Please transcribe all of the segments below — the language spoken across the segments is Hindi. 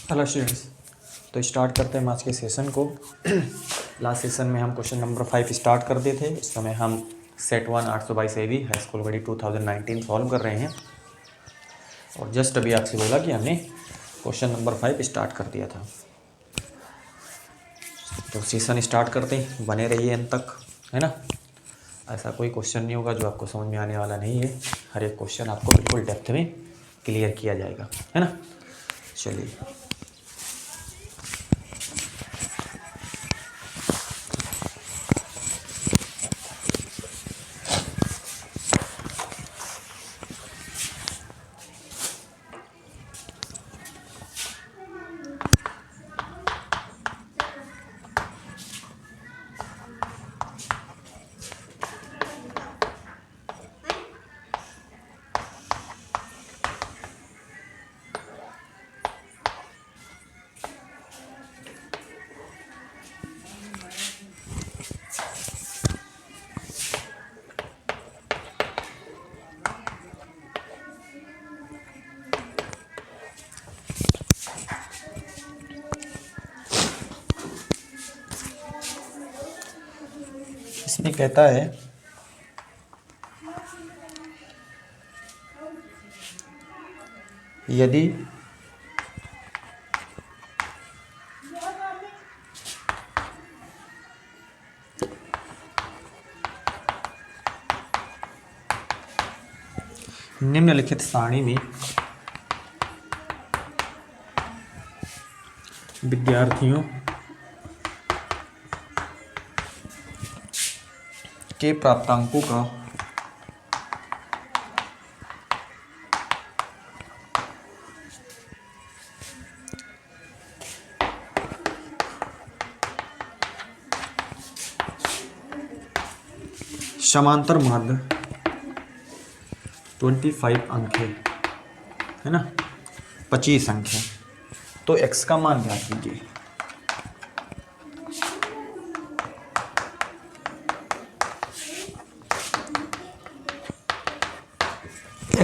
हेलो स्टूडेंट्स, तो स्टार्ट करते हैं आज के सेशन को। लास्ट सेशन में हम क्वेश्चन नंबर 5 स्टार्ट कर दिए थे। इस समय हम सेट 1 822 AB हाई स्कूल गढ़ी 2019 सॉल्व कर रहे हैं। और जस्ट अभी आपसे बोला कि हमने क्वेश्चन नंबर 5 स्टार्ट कर दिया था। तो सेशन स्टार्ट करते हैं, बने रहिए अंत तक, है ना। ऐसा कोई क्वेश्चन नहीं होगा जो आपको समझ में आने वाला नहीं है। हर एक क्वेश्चन आपको बिल्कुल डेप्थ में क्लियर किया जाएगा, है ना। चलिए, इसमें कहता है यदि निम्नलिखित सारणी में विद्यार्थियों के प्राप्तांकों का समांतर माध्य 25 अंक है ना, 25 अंक है। तो x का मान ज्ञात कीजिए।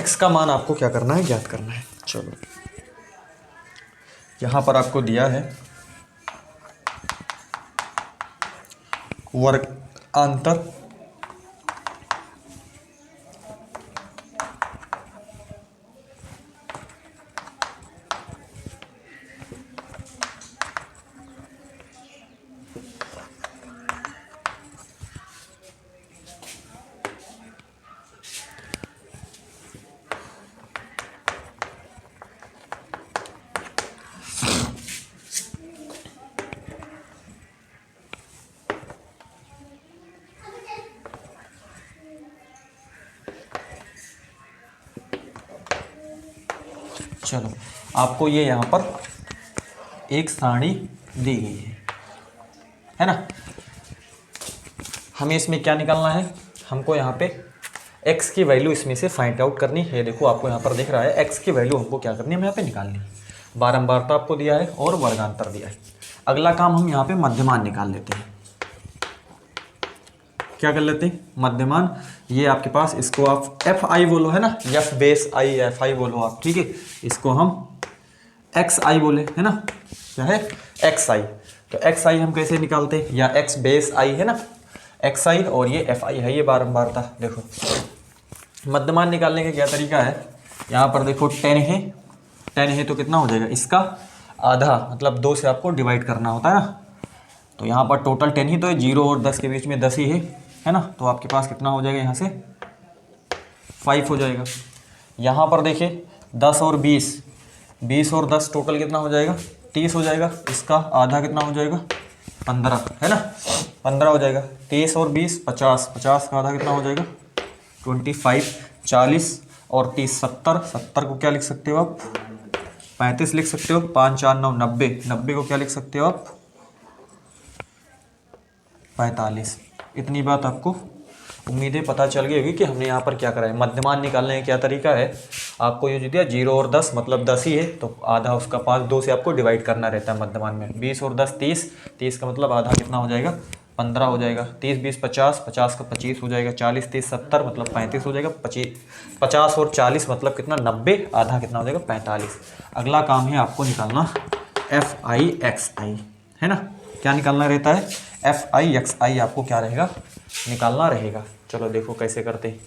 x का मान आपको क्या करना है, ज्ञात करना है। चलो, यहां पर आपको दिया है वर्गांतर चलो, आपको ये यहाँ पर एक सारणी दी गई है ना। हमें इसमें क्या निकालना है, हमको यहाँ पे x की वैल्यू इसमें से फाइंड आउट करनी है। देखो आपको यहाँ पर दिख रहा है x की वैल्यू हमको क्या करनी है, हम यहाँ पे निकालनी है। बारंबारता आपको दिया है और वर्गांतर दिया है। अगला काम हम यहाँ पे मध्यमान निकाल लेते हैं। क्या कर लेते हैं, मध्यमान। ये आपके पास, इसको आप एफ आई बोलो, है ना, F base I F I बोलो आप, ठीक है। इसको हम एक्स आई बोले, है ना, क्या है, एक्स आई। तो एक्स आई हम कैसे निकालते हैं, या एक्स बेस आई है ना, एक्स आई, और ये एफ आई है, ये बारंबारता। देखो मध्यमान निकालने का क्या तरीका है, यहाँ पर देखो 10 है, 10 है तो कितना हो जाएगा, इसका आधा, मतलब 2 से आपको डिवाइड करना होता है ना। तो यहाँ पर टोटल 10 ही तो है, 0 और 10 के बीच में 10 ही है ना। तो आपके पास कितना हो जाएगा, यहाँ से 5 हो जाएगा। यहाँ पर देखिए 10 और 20, 20 और 10 टोटल कितना हो जाएगा, 30 हो जाएगा। इसका आधा कितना हो जाएगा, 15, है ना, 15 हो जाएगा। 30 और 20 50, 50 का आधा कितना हो जाएगा, 25। 40 और 30 70, 70 को क्या लिख सकते हो आप, 35 लिख सकते हो। 5 4 9 90, 90 को क्या लिख सकते हो आप, 45। इतनी बात आपको उम्मीदें पता चल गई होगी कि हमने यहाँ पर क्या करा है। मध्यमान निकालने का क्या तरीका है, आपको ये जो दिया 0 और 10, मतलब 10 ही है तो आधा उसका 5, 2 से आपको डिवाइड करना रहता है मध्यमान में। 20 और 10 30, 30 का मतलब आधा कितना हो जाएगा, 15 हो जाएगा। 30 20 50, 50 का 25 हो जाएगा। 40 30 70 मतलब 35 हो जाएगा। 50 और 40 मतलब कितना, 90, आधा कितना हो जाएगा, 45। अगला काम है आपको निकालना FI/XI, है ना। क्या निकालना रहता है? FI/XI आपको क्या रहेगा? निकालना रहेगा। चलो देखो कैसे करते हैं।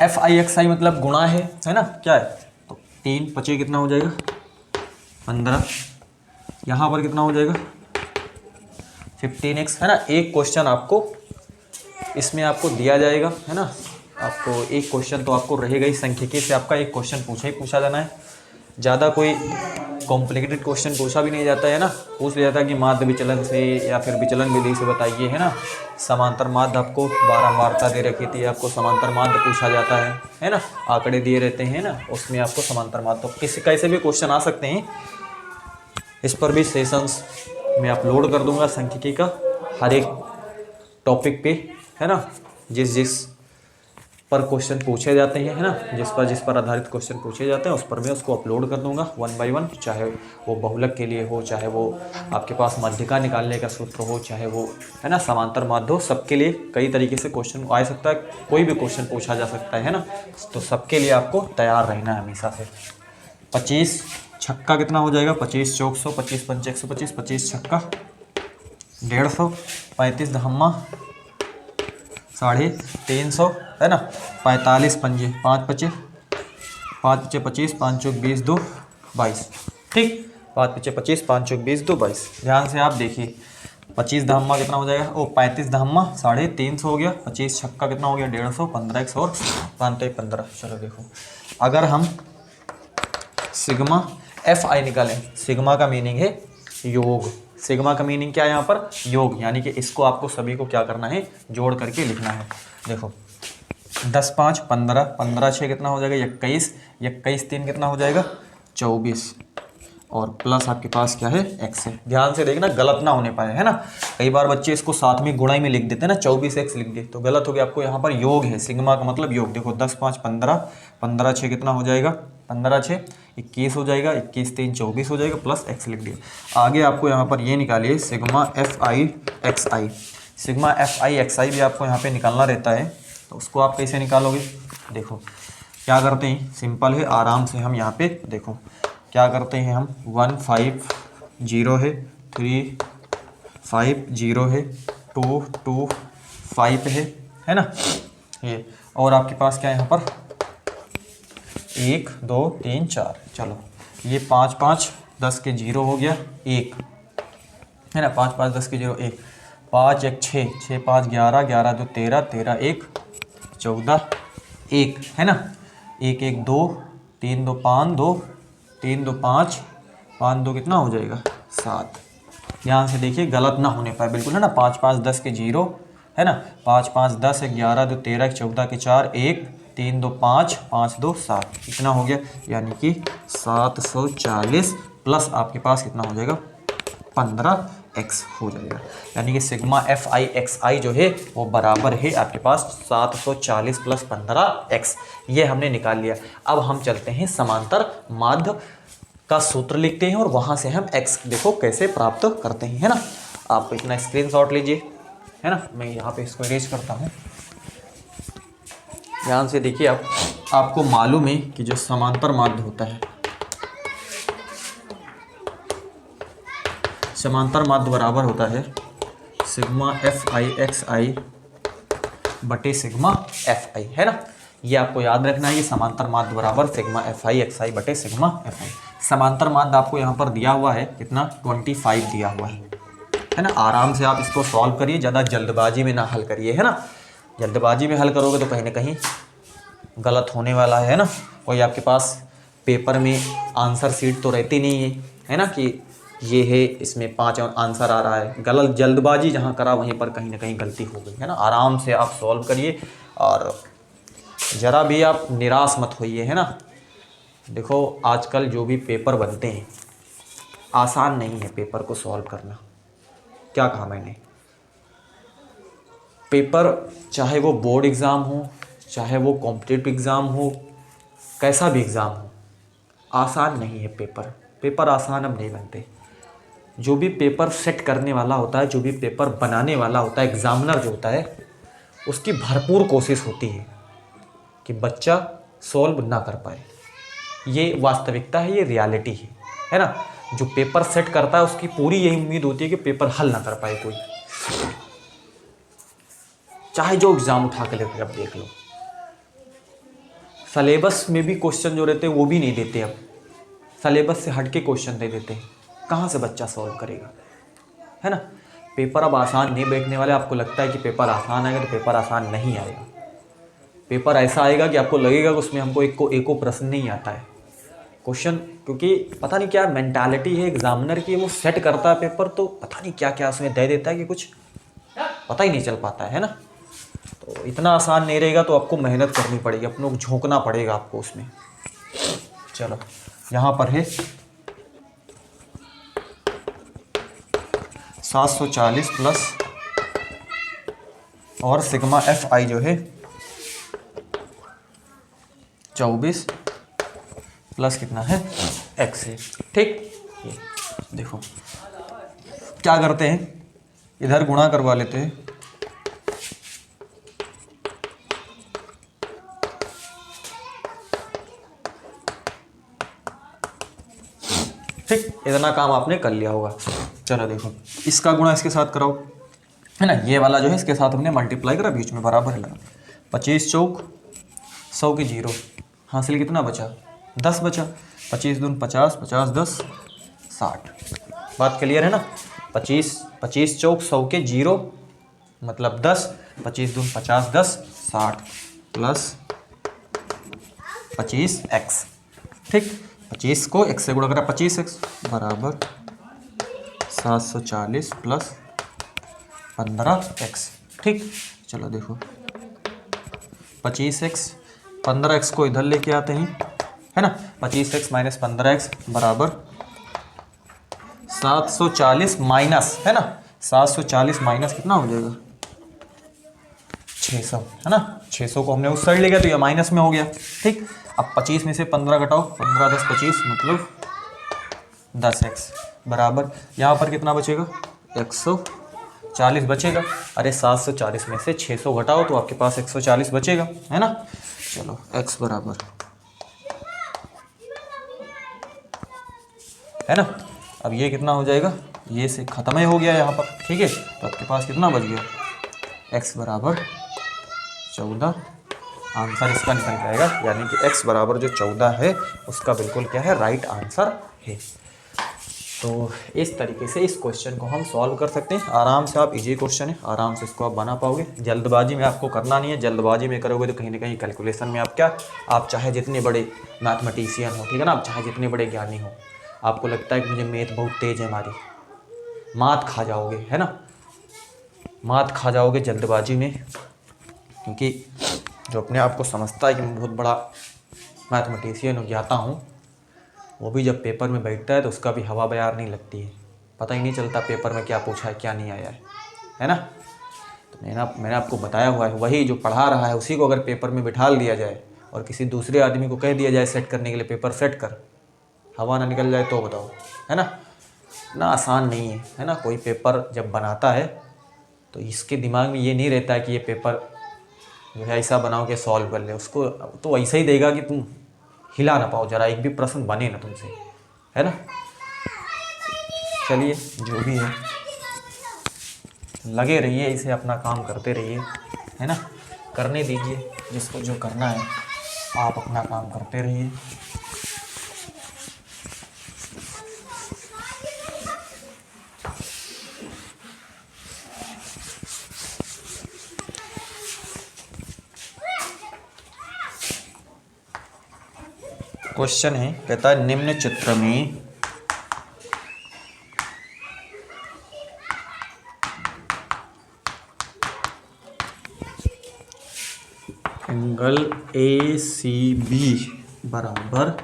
FI/XI मतलब गुणा है ना, क्या है? तो 3×5 कितना हो जाएगा? 15। यहाँ पर कितना हो जाएगा? 15x, है ना। एक क्वेश्चन आपको इसमें आपको दिया जाएगा, है ना। आपको एक क्वेश्चन तो आपको रहेगा ही, सांख्यिकी से आपका एक क्वेश्चन पूछा जाना है। ज़्यादा कोई कॉम्प्लिकेटेड क्वेश्चन पूछा भी नहीं जाता है ना। पूछ लिया जाता है कि माध्य विचलन से या फिर विचलन विधि से बताइए, है ना। समांतर माध्य आपको बारंबारता दे रखी थी, आपको समांतर माध्य पूछा जाता है ना। आंकड़े दिए रहते हैं ना, उसमें आपको समांतर माध्य तो किसी कैसे भी क्वेश्चन आ सकते हैं। इस पर भी सेशंस मैं अपलोड कर दूंगा सांख्यिकी का, हर एक टॉपिक पे, है ना। जिस पर क्वेश्चन पूछे जाते हैं, है ना, जिस पर आधारित क्वेश्चन पूछे जाते हैं उस पर मैं उसको अपलोड कर दूंगा 1 बाय 1। चाहे वो बहुलक के लिए हो, चाहे वो आपके पास मध्यिका निकालने का सूत्र हो, चाहे वो, है ना, समांतर माध्य हो, सबके लिए कई तरीके से क्वेश्चन आ सकता है। कोई भी क्वेश्चन पूछा जा सकता है ना। तो सबके लिए आपको तैयार रहना है हमेशा से। 25 छक्का कितना हो जाएगा? 25 चौक 100, 25 पंचे 125, 25 छक्का 150, 35 धम्मा 350, है ना। 45 पंजे 5×5 5×5 25, 5 चौक 20, 2 22, ठीक। 5×5 25, 5 चौक 20, 2 22। ध्यान से आप देखिए, 25 धम्मा कितना हो जाएगा? 35 धम्मा 350 हो गया। 25 छक्का कितना हो गया? 150, 15x और 15। चलो देखो, अगर हम सिग्मा FI निकालें, सिग्मा का मीनिंग है योग। सिग्मा का मीनिंग क्या है यहाँ पर? योग। यानी कि इसको आपको सभी को क्या करना है? जोड़ करके लिखना है। देखो 10 5 15, 15 6 कितना हो जाएगा? 21, 21 3 कितना हो जाएगा? 24, और प्लस आपके पास क्या है? x है। ध्यान से देखना, गलत ना होने पाए, है ना। कई बार बच्चे इसको साथ में गुणाई में लिख देते हैं ना, 24x लिख दे तो गलत हो गया। आपको यहाँ पर योग है, सिग्मा का मतलब योग। देखो 10 5 15, 15 6 कितना हो जाएगा? 15 6 21 हो जाएगा, 21 3 24 हो जाएगा, प्लस x लिख दिया। आगे आपको यहाँ पर ये निकालिए सिग्मा FI/XI। सिग्मा FI/XI भी आपको यहाँ पे निकालना रहता है। तो उसको आप कैसे निकालोगे? देखो क्या करते हैं, सिंपल है, आराम से हम यहाँ पे देखो क्या करते हैं। हम 1 5 0 है, 3 5 0 है, 2 2 5 है ना ये। और आपके पास क्या है यहाँ पर? 1 2 3 4। चलो ये 5 5 10 के 0 हो गया 1, है ना। 5 5 10 के 0 1, 5 1 6, 6 5 11, 11 2 13, 13 1 14 1, है ना। 1 1 2, 3 2 5 2, 3 2 5, 5 2 कितना हो जाएगा? 7। ध्यान से देखिए, गलत ना होने पाए बिल्कुल, है ना। 5 5 10 के 0, है ना। 5 5 10, 11 2 13, 14 के 4 1, 3 2 5, 5 2 7 कितना हो गया? यानी कि 740 प्लस आपके पास कितना हो जाएगा? 15x हो जाएगा। यानी कि सिग्मा FI/XI जो है वो बराबर है आपके पास 740 प्लस 15x। ये हमने निकाल लिया। अब हम चलते हैं समांतर माध्य का सूत्र लिखते हैं और वहां से हम x देखो कैसे प्राप्त करते हैं, है ना। आप इतना स्क्रीनशॉट लीजिए, है ना। मैं यहाँ पे इसको इरेज करता हूँ। ध्यान से देखिए, आपको मालूम है कि जो समांतर माध्य होता है, समांतर माध्य बराबर होता है सिग्मा FI/XI बटे सिग्मा FI, है ना। ये आपको याद रखना है, ये समांतर माध्य बराबर सिग्मा FI/XI बटे सिग्मा FI। समांतर माध्य आपको यहाँ पर दिया हुआ है कितना? 25 दिया हुआ है ना। आराम से आप इसको सॉल्व करिए, ज़्यादा जल्दबाजी में ना हल करिए, है ना। जल्दबाजी में हल करोगे तो कहीं ना कहीं गलत होने वाला है ना। कोई आपके पास पेपर में आंसर सीट तो रहती नहीं है ना, कि ये है इसमें 5 आंसर आ रहा है। गलत जल्दबाजी जहाँ करा वहीं पर कहीं ना कहीं गलती हो गई, है ना। आराम से आप सॉल्व करिए और ज़रा भी आप निराश मत होइए, है ना। देखो आजकल जो भी पेपर बनते हैं, आसान नहीं है पेपर को सॉल्व करना। क्या कहा मैंने? पेपर चाहे वो बोर्ड एग्ज़ाम हो, चाहे वो कॉम्पिटिटिव एग्ज़ाम हो, कैसा भी एग्ज़ाम हो, आसान नहीं है पेपर। पेपर आसान अब नहीं बनते। जो भी पेपर सेट करने वाला होता है, जो भी पेपर बनाने वाला होता है, एग्ज़ामिनर जो होता है, उसकी भरपूर कोशिश होती है कि बच्चा सॉल्व ना कर पाए। ये वास्तविकता है, ये रियलिटी है है ना। जो पेपर सेट करता है उसकी पूरी यही उम्मीद होती है कि पेपर हल ना कर पाए कोई, चाहे जो एग्जाम उठा के लेते। अब देख लो सिलेबस में भी क्वेश्चन जो रहते हैं वो भी नहीं देते, अब सिलेबस से हट के क्वेश्चन दे देते हैं, कहाँ से बच्चा सॉल्व करेगा, है ना। पेपर अब आसान नहीं बैठने वाले। आपको लगता है कि पेपर आसान आएगा, तो पेपर आसान नहीं आएगा। पेपर ऐसा आएगा कि आपको लगेगा कि उसमें हमको एको प्रश्न नहीं आता है क्वेश्चन, क्योंकि पता नहीं क्या मेंटालिटी है एग्जामिनर की, वो सेट करता है पेपर तो पता नहीं क्या क्या उसमें दे देता है कि कुछ पता ही नहीं चल पाता है ना। तो इतना आसान नहीं रहेगा, तो आपको मेहनत करनी पड़ेगी, अपनों को झोंकना पड़ेगा आपको उसमें। चलो यहाँ पर है 740 प्लस और सिग्मा एफ आई जो है 24 प्लस कितना है एक्स है। ठीक, ये देखो क्या करते हैं, इधर गुणा करवा लेते हैं। ठीक, इतना काम आपने कर लिया होगा। चलो देखो इसका गुणा इसके साथ कराओ, है ना। ये वाला जो है इसके साथ हमने मल्टीप्लाई करा, बीच में बराबर लगा। 25 चौक 100 के 0, हासिल कितना बचा 10 बचा। 25 दून 50, 50 10 60। बात क्लियर है ना। 25 चौक 100 के 0 मतलब 10, 25 दून 50 10 60 प्लस 25x। ठीक, 25 को x से गुणा करा 25x बराबर 740 प्लस 15x। ठीक, चलो देखो 25x 15x को इधर लेके आते हैं, है ना। 25x माइनस 15x बराबर 740 माइनस, है ना। 740 माइनस कितना हो जाएगा 600, है ना। 600 को हमने उस साइड ले गया तो ये माइनस में हो गया। ठीक, अब 25 में से 15 घटाओ, 15 10 25 मतलब 10x बराबर यहाँ पर कितना बचेगा 140 बचेगा। अरे 740 में से 600 घटाओ तो आपके पास 140 बचेगा, है ना। चलो x बराबर, है ना। अब ये कितना हो जाएगा, ये से ख़त्म ही हो गया यहाँ पर। ठीक है, तो आपके पास कितना बच गया x बराबर 14। आंसर इसका निकल जाएगा, यानी कि x बराबर जो 14 है उसका बिल्कुल क्या है राइट आंसर है। तो इस तरीके से इस क्वेश्चन को हम सॉल्व कर सकते हैं आराम से। आप इजी क्वेश्चन है, आराम से इसको आप बना पाओगे। जल्दबाजी में आपको करना नहीं है, जल्दबाजी में करोगे तो कहीं ना कहीं कैलकुलेशन में आप क्या, आप चाहे जितने बड़े मैथमेटिशियन हो, ठीक है ना, आप चाहे जितने बड़े ज्ञानी हो, आपको लगता है कि मुझे मैथ बहुत तेज है हमारी, मात खा जाओगे, है ना। मात खा जाओगे जल्दबाजी में, क्योंकि जो अपने आप को समझता है कि मैं बहुत बड़ा मैथमेटिशियन हूँ, ज्ञाता हूँ, वो भी जब पेपर में बैठता है तो उसका भी हवा बयार नहीं लगती है, पता ही नहीं चलता पेपर में क्या पूछा है क्या नहीं आया है ना। तो मैंने आपको बताया हुआ है, वही जो पढ़ा रहा है उसी को अगर पेपर में बिठा दिया जाए और किसी दूसरे आदमी को कह दिया जाए सेट करने के लिए पेपर सेट कर, हवा ना निकल जाए तो बताओ, है ना। ना आसान नहीं है ना। कोई पेपर जब बनाता है तो इसके दिमाग में ये नहीं रहता है कि ये पेपर जो है ऐसा बनाओ कि सॉल्व कर ले, उसको तो ऐसा ही देगा कि तुम हिला ना पाओ, जरा एक भी प्रश्न बने ना तुमसे, है ना। चलिए जो भी है लगे रहिए, इसे अपना काम करते रहिए, है ना। करने दीजिए जिसको जो करना है, आप अपना काम करते रहिए। क्वेश्चन है, कहता है निम्न चित्र में एंगल ए सी बी बराबर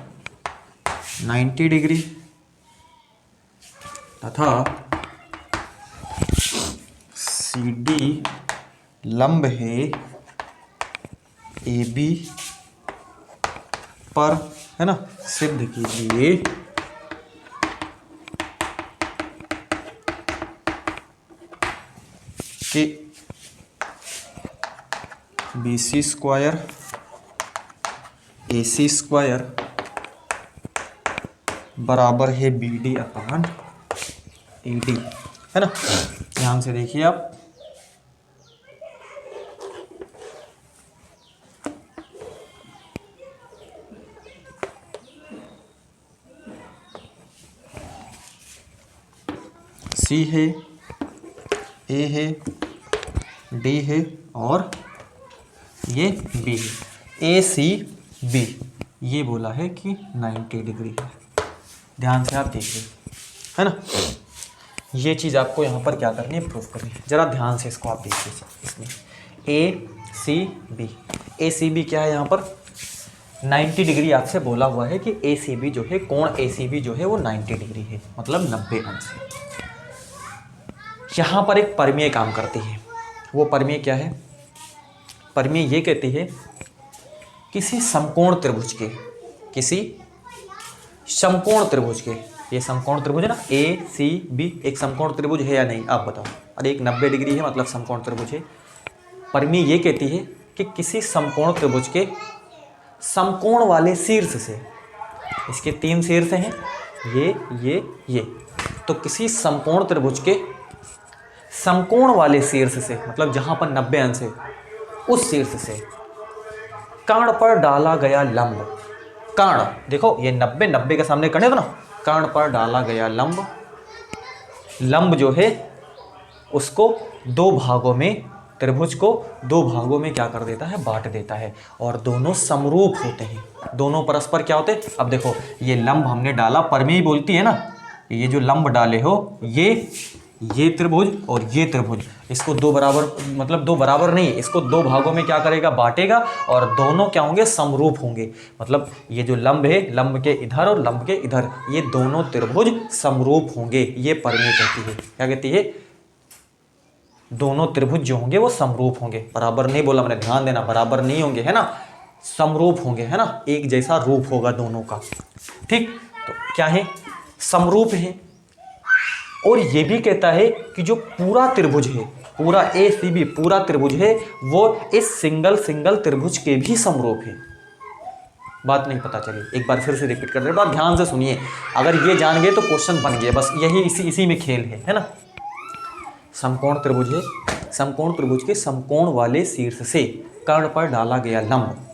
90 डिग्री तथा सी डी लंब है ए बी पर, है ना। सिद्ध कीजिए कि B C square A C square बराबर है B D upon A D, है ना। ध्यान से देखिए आप, सी है, ए है, डी है और ये बी है। ए सी बी ये बोला है कि 90 डिग्री है। ध्यान से आप देखिए, है ना। ये चीज़ आपको यहाँ पर क्या करनी है, प्रूव करनी है। जरा ध्यान से इसको आप देखिए। इसमें ए सी बी, ए सी बी क्या है, यहाँ पर 90 डिग्री आपसे बोला हुआ है कि ए सी बी जो है, कोण ए सी बी जो है वो 90 डिग्री है, मतलब 90 अंश है। यहाँ पर एक परमेय काम करती है। वो परमेय क्या है, परमेय ये कहती है किसी समकोण त्रिभुज के, किसी समकोण त्रिभुज के, ये समकोण त्रिभुज है ना, ए सी बी एक समकोण त्रिभुज है या नहीं, आप बताओ। अरे एक 90 डिग्री है मतलब समकोण त्रिभुज है। परमेय ये कहती है कि किसी समकोण त्रिभुज के समकोण वाले शीर्ष से, इसके 3 शीर्ष हैं, ये, तो किसी समकोण त्रिभुज के समकोण वाले शीर्ष से, मतलब जहां पर 90 अंश है, उस शीर्ष से कर्ण पर डाला गया लंब, कर्ण देखो ये 90 के सामने कर्ण है ना, कर्ण पर डाला गया लंब, लंब जो है उसको 2 भागों में, त्रिभुज को 2 भागों में क्या कर देता है, बांट देता है, और दोनों समरूप होते हैं, दोनों परस्पर क्या होते हैं। अब देखो ये लंब हमने डाला, परमेय बोलती है ना, ये जो लंब डाले हो, ये त्रिभुज और ये त्रिभुज, इसको 2 बराबर, मतलब 2 बराबर नहीं, इसको 2 भागों में क्या करेगा, बांटेगा, और दोनों क्या होंगे, समरूप होंगे। मतलब ये जो लंब है, लंब के इधर और लंब के इधर, ये दोनों त्रिभुज समरूप होंगे, ये परमेय कहती है। क्या कहती है, दोनों त्रिभुज जो होंगे वो समरूप होंगे। बराबर नहीं बोला मैंने, ध्यान देना, बराबर नहीं होंगे, है ना, समरूप होंगे, है ना, एक जैसा रूप होगा दोनों का। ठीक, तो क्या है, समरूप है। और ये भी कहता है कि जो पूरा त्रिभुज है, पूरा ए सी बी पूरा त्रिभुज है, वो इस सिंगल त्रिभुज के भी समरूप है। बात नहीं पता चली, एक बार फिर से रिपीट कर रहे, बात ध्यान से सुनिए। अगर ये जान गए तो क्वेश्चन बन गया, बस यही इसी में खेल है ना। समकोण त्रिभुज है, समकोण त्रिभुज के समकोण वाले शीर्ष से कर्ण पर डाला गया लंब,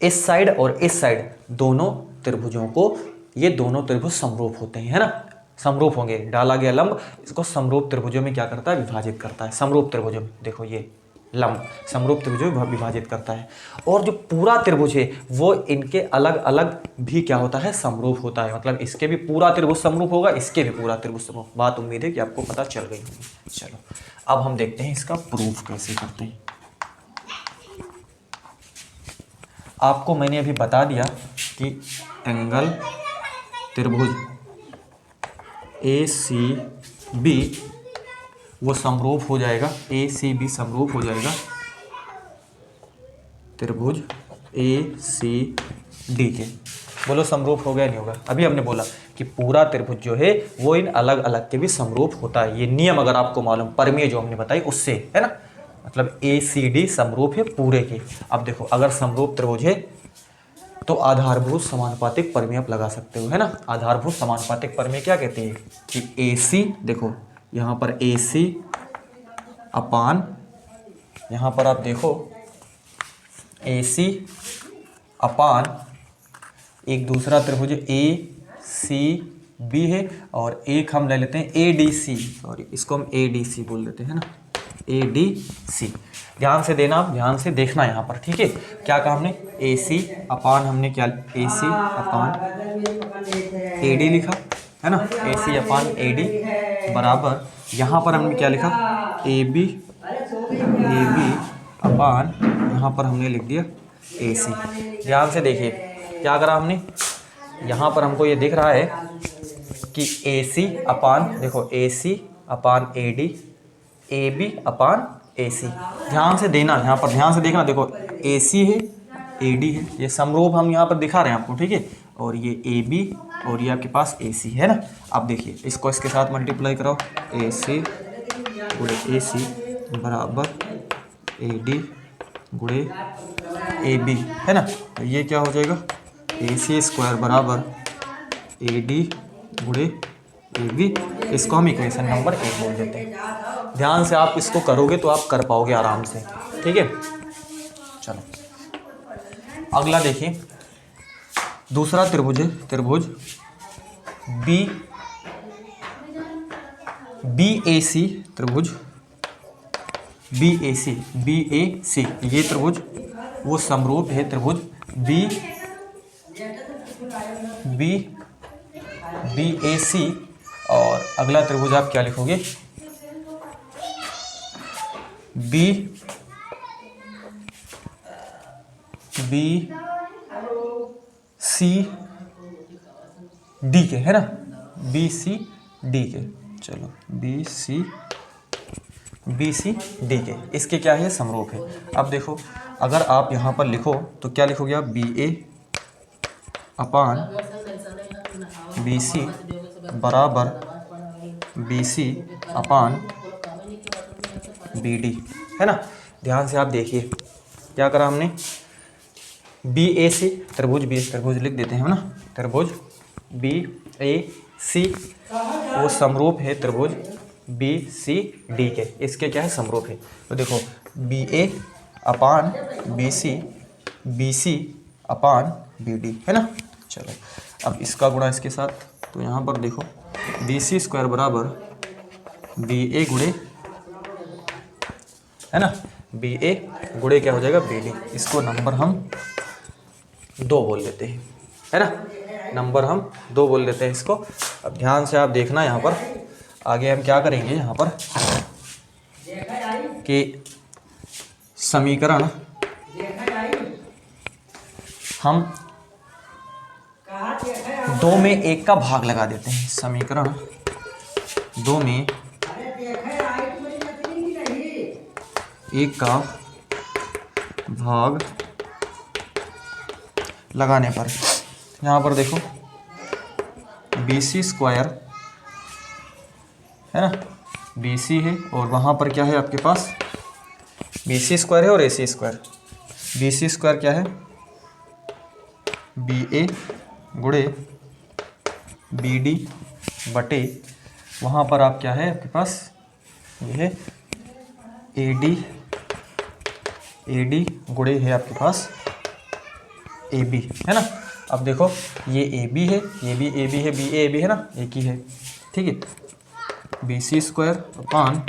इस साइड और इस साइड दोनों त्रिभुजों को, ये दोनों त्रिभुज समरूप होते हैं, है ना, समरूप होंगे। डाला गया लंब इसको समरूप त्रिभुजों में क्या करता है, विभाजित करता है। समरूप त्रिभुजों में देखो ये लंब समरूप त्रिभुजों में विभाजित करता है। और जो पूरा त्रिभुज है वो इनके अलग अलग भी क्या होता है, समरूप होता है। मतलब इसके भी पूरा त्रिभुज समरूप होगा, इसके भी पूरा त्रिभुज समरूप। बात उम्मीद है कि आपको पता चल गई होगी। चलो अब हम देखते हैं इसका प्रूफ कैसे करते हैं। आपको मैंने अभी बता दिया कि एंगल त्रिभुज ए सी बी वो समरूप हो जाएगा, ए सी बी समरूप हो जाएगा त्रिभुज ए सी डी के। बोलो समरूप हो गया नहीं होगा। अभी हमने बोला कि पूरा त्रिभुज जो है वो इन अलग अलग के भी समरूप होता है। ये नियम अगर आपको मालूम, परमेय जो हमने बताई उससे, है ना, मतलब ए सी डी समरूप है पूरे के। अब देखो अगर समरूप त्रिभुज है तो आधारभूत समानुपातिक प्रमेय आप लगा सकते हो, है ना। आधारभूत समानुपातिक प्रमेय क्या कहते हैं कि AC, देखो यहाँ पर AC अपान, यहाँ पर आप देखो AC अपान एक दूसरा त्रिभुज ACB है, और एक हम ले लेते हैं ADC, सॉरी इसको हम ADC बोल देते हैं ना, ADC। ध्यान से देना, ध्यान से देखना यहाँ पर, ठीक है। क्या कहा हमने, AC अपान, हमने क्या AC अपान AD लिखा, है ना, AC अपान AD बराबर, यहाँ पर हमने क्या लिखा, AB अपान, यहाँ पर हमने लिख दिया AC। ध्यान से देखिए क्या करा हमने, यहाँ पर हमको ये दिख रहा है कि AC अपान, देखो AC अपान AD, AB अपान AC। ध्यान से देना, यहाँ पर ध्यान से देखना, देखो AC है AD है, ये समरूप हम यहाँ पर दिखा रहे हैं आपको, ठीक है। और ये AB और ये आपके पास AC है ना। अब देखिए इसको इसके साथ मल्टीप्लाई कराओ, AC गुणे AC बराबर AD गुणे AB, है ना। तो ये क्या हो जाएगा, AC स्क्वायर बराबर AD गुणे AB, इसको हम इक्वेशन नंबर 1 बोल देते हैं। ध्यान से आप इसको करोगे तो आप कर पाओगे आराम से, ठीक है। चलो अगला देखिए, दूसरा त्रिभुज है, त्रिभुज BAC, त्रिभुज BAC, ये त्रिभुज वो समरूप है त्रिभुज BAC। और अगला त्रिभुज आप क्या लिखोगे, BCD के, है ना, BCD के। चलो BCD के, इसके क्या है, समरूप है। अब देखो अगर आप यहाँ पर लिखो तो क्या लिखोगे आप, BA अपान BC बराबर BC अपान BD, है ना। ध्यान से आप देखिए क्या करा हमने, BAC त्रिभुज त्रिभुज लिख देते हैं हम ना, त्रिभुज BAC वो समरूप है त्रिभुज BCD के, इसके क्या है, समरूप है। तो देखो BA अपान BC, BC अपान BD, है ना। चलो अब इसका गुणा इसके साथ, तो यहाँ पर देखो BC स्क्वायर बराबर BA गुणे, है ना, BA गुणे क्या हो जाएगा, BD। इसको नंबर हम 2 बोल देते हैं, है ना, नंबर हम 2 बोल देते हैं इसको। अब ध्यान से आप देखना, यहाँ पर आगे हम क्या करेंगे, यहाँ पर कि समीकरण हम 2 में 1 का भाग लगा देते हैं, समीकरण 2 में 1 का भाग लगाने पर, यहाँ पर देखो BC स्क्वायर, है ना, BC है और वहाँ पर क्या है आपके पास, BC स्क्वायर है और AC स्क्वायर। BC स्क्वायर क्या है, BA गुणे BD बटे, वहाँ पर आप क्या है आपके पास, ये है AD गुणे है आपके पास AB, है ना। अब देखो ये AB है, ये भी AB है, BA AB है ना, एक ही है, ठीक है। BC square upon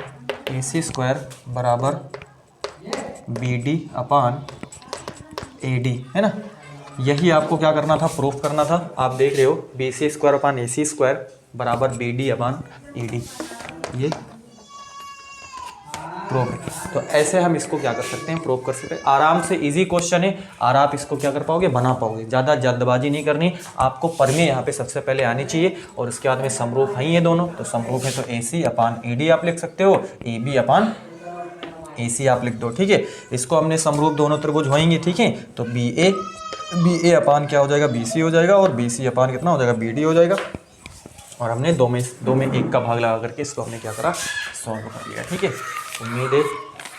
AC square बराबर BD अपान AD, है ना। यही आपको क्या करना था, प्रूफ करना था। आप देख रहे हो BC square upon AC square बराबर BD अपान AD, ये प्रूफ है। तो ऐसे हम इसको क्या कर सकते हैं, प्रूफ कर सकते हैं आराम से। इजी क्वेश्चन है और आप इसको क्या कर पाओगे, बना पाओगे। ज़्यादा जल्दबाजी नहीं करनी, आपको परमेय यहाँ पे सबसे पहले आनी चाहिए और उसके बाद में समरूप है ये दोनों, तो समरूप है तो AC अपान AD आप लिख सकते हो, AB अपान AC आप लिख दो, ठीक है। इसको हमने समरूप दोनों त्रिभुज होंगे, ठीक है। तो BA अपान क्या हो जाएगा, BC हो जाएगा और BC अपान कितना हो जाएगा, BD हो जाएगा। और हमने 2 में 1 का भाग लगा करके इसको हमने क्या करा, सॉल्व कर लिया, ठीक है। उम्मीद है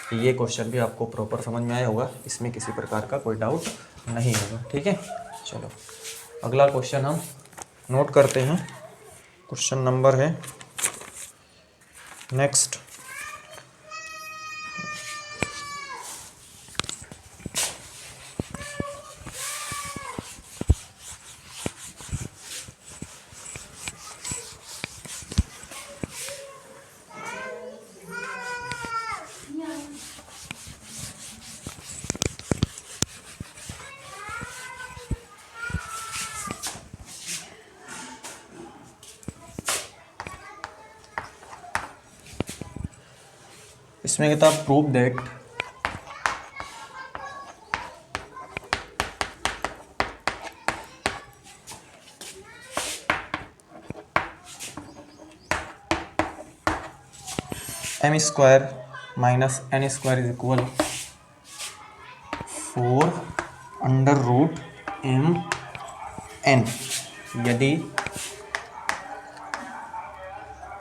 कि ये क्वेश्चन भी आपको प्रॉपर समझ में आया होगा, इसमें किसी प्रकार का कोई डाउट नहीं होगा, ठीक है। चलो अगला क्वेश्चन हम नोट करते हैं, क्वेश्चन नंबर है नेक्स्ट, इसमें कहता है prove that m square minus n square is equal 4 under root mn यदि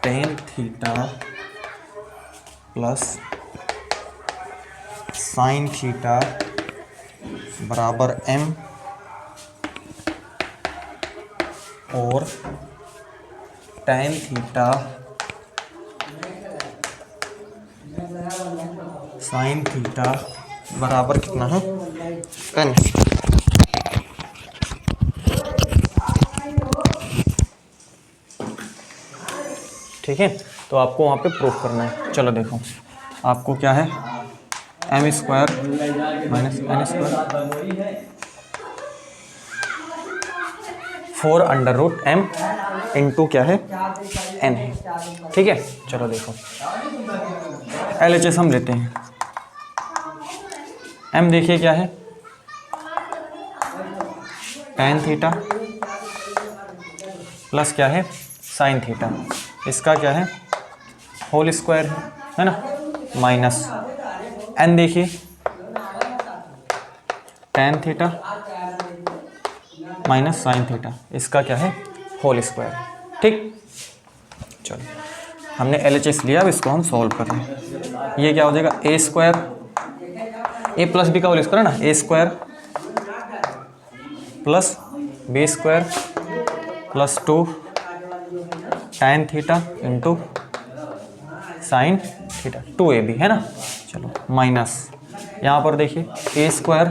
tan theta plus sine theta बराबर m और tan थीटा sin थीटा बराबर कितना है n। ठीक है, तो आपको वहाँ पे प्रूफ करना है। चलो देखो, आपको क्या है, m square minus n square 4 under root m into क्या है n है। ठीक है, चलो देखो LHS हम लेते हैं। m देखिए क्या है, tan थीटा प्लस क्या है sin थीटा, इसका क्या है होल स्क्वायर है ना, माइनस n देखिए tan theta minus sin theta, इसका क्या है होल स्क्वायर। ठीक, चलो हमने LHS लिया, अब इसको हम सॉल्व कर रहे हैं। ये क्या हो जाएगा a square, a plus b का होल स्क्वायर है ना, a square plus b square plus 2 tan theta into sine theta 2ab है ना। चलो माइनस यहाँ पर देखिए a square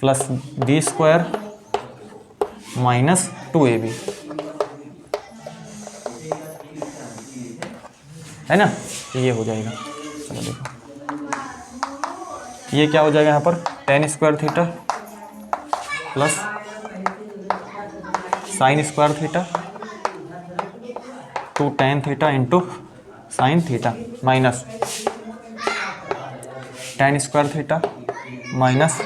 plus b square minus 2ab है ना, ये हो जाएगा। चलो देखो ये क्या हो जाएगा यहाँ पर tan square theta plus sine square theta 2 tan theta into sine theta minus tan square theta minus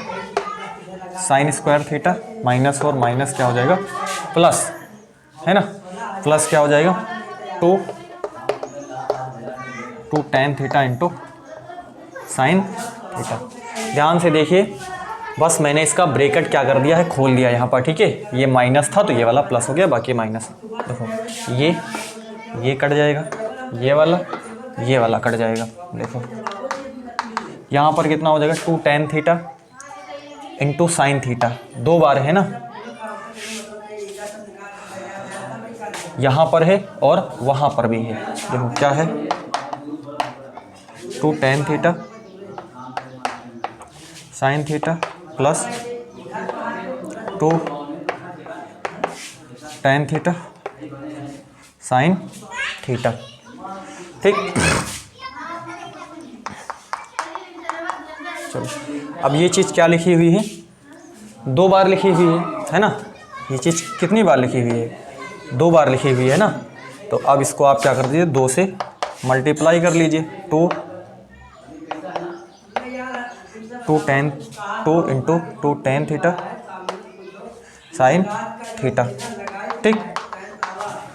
sine square theta, minus और माइनस क्या हो जाएगा प्लस है ना, प्लस क्या हो जाएगा 2 tan theta into sine theta. ध्यान से देखिए, बस मैंने इसका ब्रैकेट क्या कर दिया है, खोल दिया यहाँ पर। ठीक है, ये माइनस था तो ये वाला प्लस हो गया, बाकी माइनस। देखो ये कट जाएगा, ये वाला कट जाएगा। देखो यहाँ पर कितना हो जाएगा 2 tan theta into sine theta, 2 बार है ना, यहाँ पर है और वहाँ पर भी है। देखो क्या है 2 tan theta sine theta plus 2 tan theta sine theta. ठीक, चलो अब ये चीज़ क्या लिखी हुई है, 2 बार लिखी हुई है ना, ये चीज़ कितनी बार लिखी हुई है 2 बार लिखी हुई है ना। तो अब इसको आप क्या कर दीजिए 2 से मल्टीप्लाई कर लीजिए, 2 into 2 tan theta sine theta. ठीक,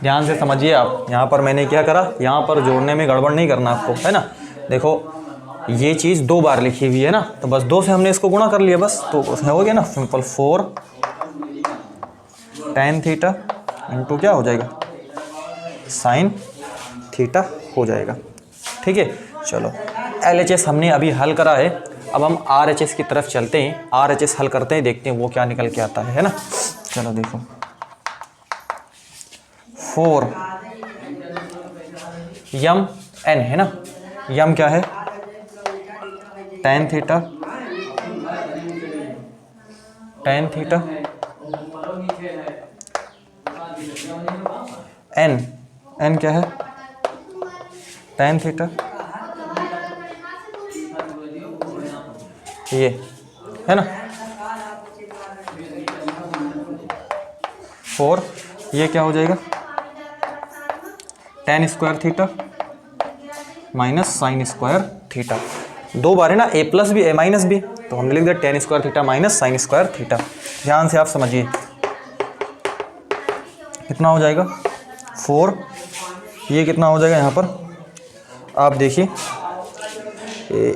ध्यान से समझिए आप, यहाँ पर मैंने क्या करा, यहाँ पर जोड़ने में गड़बड़ नहीं करना आपको, है ना। देखो ये चीज़ 2 बार लिखी हुई है ना, तो बस 2 से हमने इसको गुणा कर लिया बस, तो उसमें हो गया ना सिंपल 4 tan थीटा इंटू क्या हो जाएगा साइन थीटा हो जाएगा। ठीक है, चलो LHS हमने अभी हल करा है, अब हम RHS की तरफ चलते हैं। RHS हल करते हैं, देखते हैं वो क्या निकल के आता है ना। चलो देखो 4 m n है ना, m क्या है tan थीटा n क्या है tan थीटा, ये है ना 4, ये क्या हो जाएगा tan square theta minus sine square theta. 2 बार है ना, a प्लस भी a माइनस भी, तो हमने लिख दिया tan square theta minus sine square theta. ध्यान से आप समझिए कितना हो जाएगा 4, ये कितना हो जाएगा यहाँ पर आप देखिए,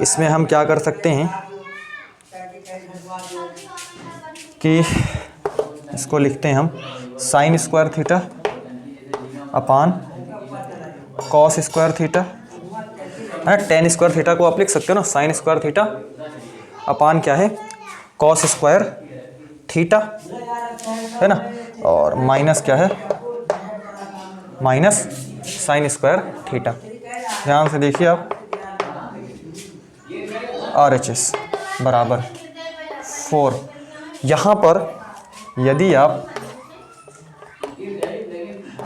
इसमें हम क्या कर सकते हैं कि इसको लिखते हैं हम sine square theta upon cos square theta है। tan स्क्वायर थीटा को आप लिख सकते हो ना साइन स्क्वायर थीटा अपान क्या है कॉस स्क्वायर थीटा है ना, और माइनस क्या है, माइनस साइन स्क्वायर थीटा। ध्यान से देखिए आप, RHS बराबर 4। यहाँ पर यदि आप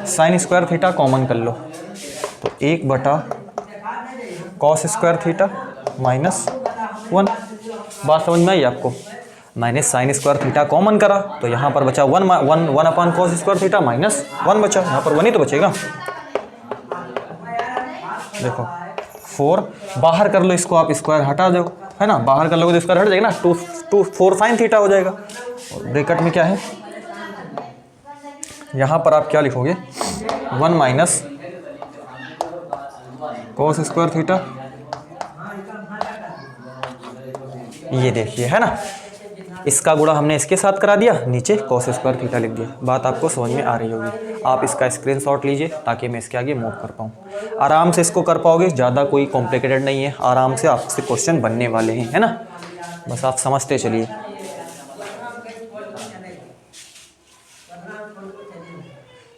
साइन स्क्वायर थीटा कॉमन कर लो तो 1 बटा कॉस स्क्वायर थीटा -1। बात समझ में आई आपको? मैंने साइन स्क्वायर थीटा कॉमन करा तो यहाँ पर बचा 1 अपॉन कॉस स्क्वायर थीटा -1 बचा, यहाँ पर 1 ही तो बचेगा। देखो 4 बाहर कर लो, इसको आप स्क्वायर हटा दो, है ना, बाहर कर लोगे तो स्क्वायर हट जाएगा ना, 4 साइन थीटा हो जाएगा। और ब्रैकेट में क्या है, यहाँ पर आप क्या लिखोगे, 1 माइनस कॉस स्क्वायर थीटा। ये देखिए, है ना, इसका गुणा हमने इसके साथ करा दिया, नीचे कॉस स्क्वायर थीटा लिख दिया। बात आपको समझ में आ रही होगी। आप इसका स्क्रीनशॉट लीजिए ताकि मैं इसके आगे मूव कर पाऊँ। आराम से इसको कर पाओगे, ज़्यादा कोई कॉम्प्लिकेटेड नहीं है, आराम से आपसे क्वेश्चन बनने वाले हैं, है ना, बस आप समझते चलिए।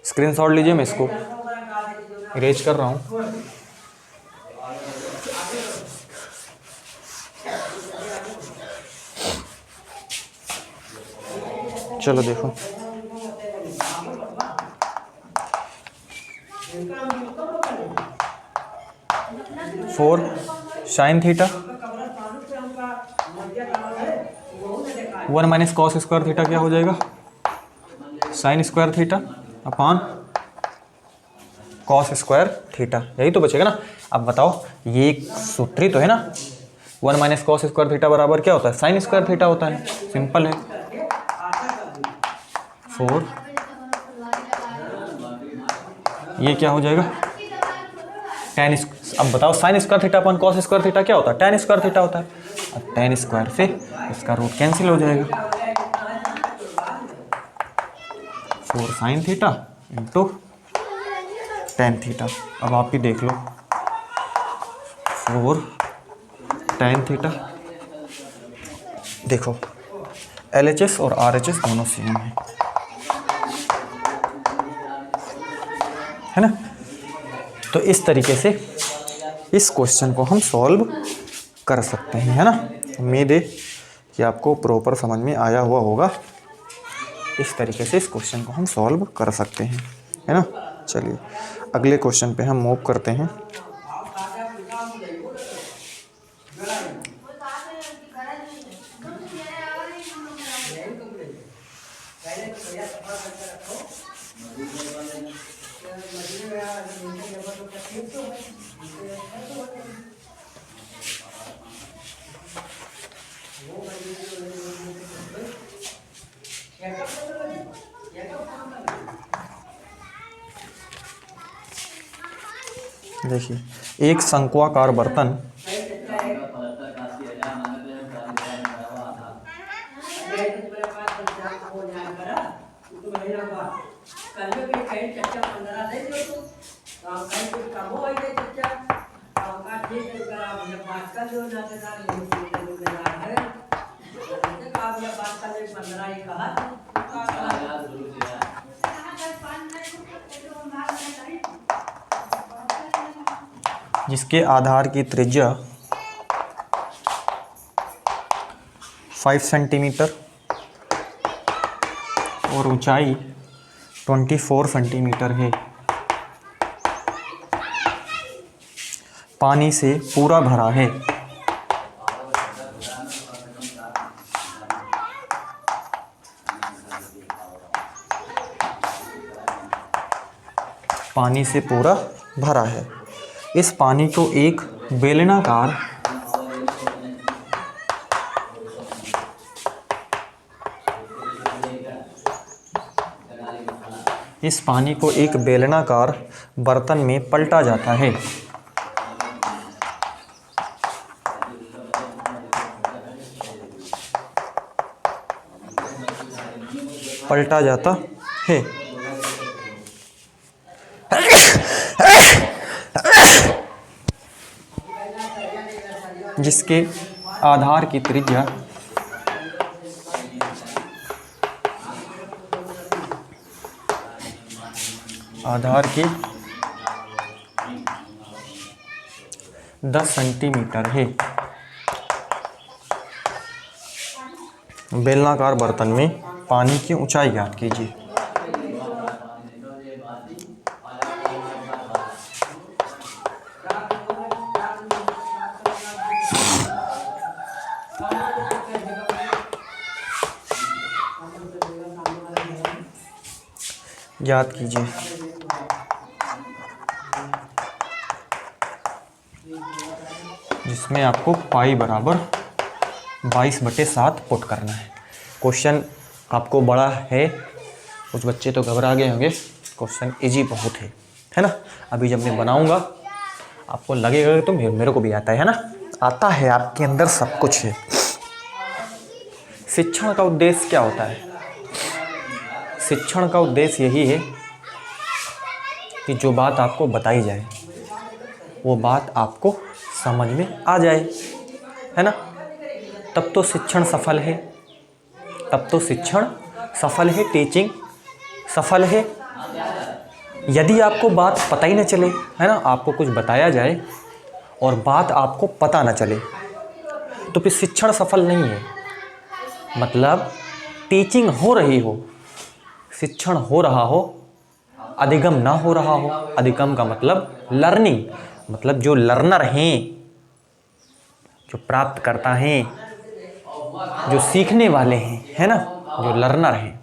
स्क्रीनशॉट लीजिए, मैं इसको इरेज कर रहा हूँ। चलो देखो, 4 sine theta 1 minus cos square theta क्या हो जाएगा, sine square theta upon cos square theta, यही तो बचेगा ना। अब बताओ, ये एक सूत्र ही तो है ना, 1 माइनस कॉस स्क्वायर थीटा बराबर क्या होता है, साइन स्क्वायर थीटा होता है, सिंपल है। 4 ये क्या हो जाएगा, tan। अब बताओ, sine square theta upon cos square theta क्या होता है, tan स्क्वायर थीटा होता है। अब tan स्क्वायर से इसका रूट कैंसिल हो जाएगा, 4 sine theta into tan theta. अब आप ही देख लो, 4 tan थीटा। देखो LHS और RHS दोनों सेम है ना। तो इस तरीके से इस क्वेश्चन को हम सॉल्व कर सकते हैं, है ना। उम्मीद है कि आपको प्रॉपर समझ में आया हुआ होगा। इस तरीके से इस क्वेश्चन को हम सॉल्व कर सकते हैं, है ना। चलिए अगले क्वेश्चन पे हम मूव करते हैं। देखिए, एक शंक्वाकार बर्तन जिसके आधार की त्रिज्या 5 सेंटीमीटर और ऊंचाई 24 सेंटीमीटर है, पानी से पूरा भरा है। पानी से पूरा भरा है। इस पानी को एक बेलनाकार बर्तन में पलटा जाता है। पलटा जाता है। जिसके आधार की त्रिज्या आधार की 10 सेंटीमीटर है। बेलनाकार बर्तन में पानी की ऊंचाई ज्ञात कीजिए। ज्ञात कीजिए। जिसमें आपको पाई बराबर 22/7 पुट करना है। क्वेश्चन आपको बड़ा है, कुछ बच्चे तो घबरा गए होंगे, क्वेश्चन इजी बहुत है ना। अभी जब मैं बनाऊंगा आपको लगेगा कि तो मेरे को भी आता है ना। आता है, आपके अंदर सब कुछ है। शिक्षण का उद्देश्य क्या होता है? शिक्षण का उद्देश्य यही है कि जो बात आपको बताई जाए वो बात आपको समझ में आ जाए, है ना। तब तो शिक्षण सफल है, तब तो शिक्षण सफल है, टीचिंग सफल है। यदि आपको बात पता ही न चले, है ना, आपको कुछ बताया जाए और बात आपको पता न चले तो फिर शिक्षण सफल नहीं है। मतलब टीचिंग हो रही हो, शिक्षण हो रहा हो, अधिगम ना हो रहा हो। अधिगम का मतलब लर्निंग, मतलब जो लर्नर हैं, जो प्राप्त करता हैं, जो सीखने वाले हैं, है ना, जो लर्नर हैं,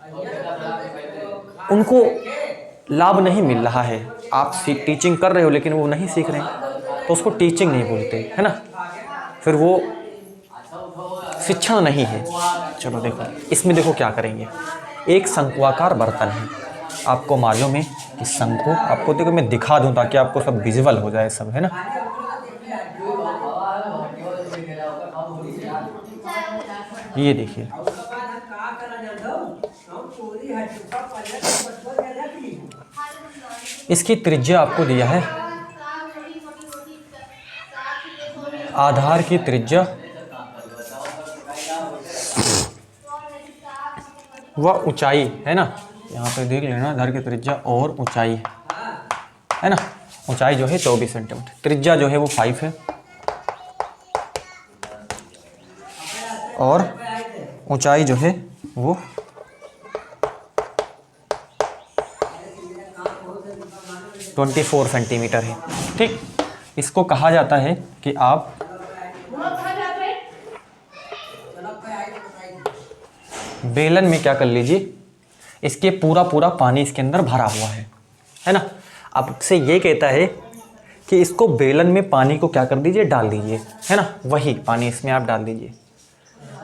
उनको लाभ नहीं मिल रहा है। आप टीचिंग कर रहे हो लेकिन वो नहीं सीख रहे हैं तो उसको टीचिंग नहीं बोलते, है ना। फिर वो शिक्षण नहीं है। चलो देखो, इसमें देखो क्या करेंगे। एक शंक्वाकार बर्तन है, आपको मालूम है कि शंकु, आपको देखो मैं दिखा दूं ताकि आपको सब विजुअल हो जाए सब, है ना। ये देखिए, इसकी त्रिज्या आपको दिया है, आधार की त्रिज्या व ऊंचाई, है ना। यहाँ पे देख लेना, आधार की त्रिज्या और ऊंचाई है ना। ऊंचाई जो है 24 सेंटीमीटर, त्रिज्या जो है वो 5 है और ऊंचाई जो है वो 24 सेंटीमीटर है। ठीक, इसको कहा जाता है कि आप बेलन में क्या कर लीजिए, इसके पूरा पानी इसके अंदर भरा हुआ है ना। अब से ये कहता है कि इसको बेलन में पानी को क्या कर दीजिए, डाल दीजिए, है ना। वही पानी इसमें आप डाल दीजिए।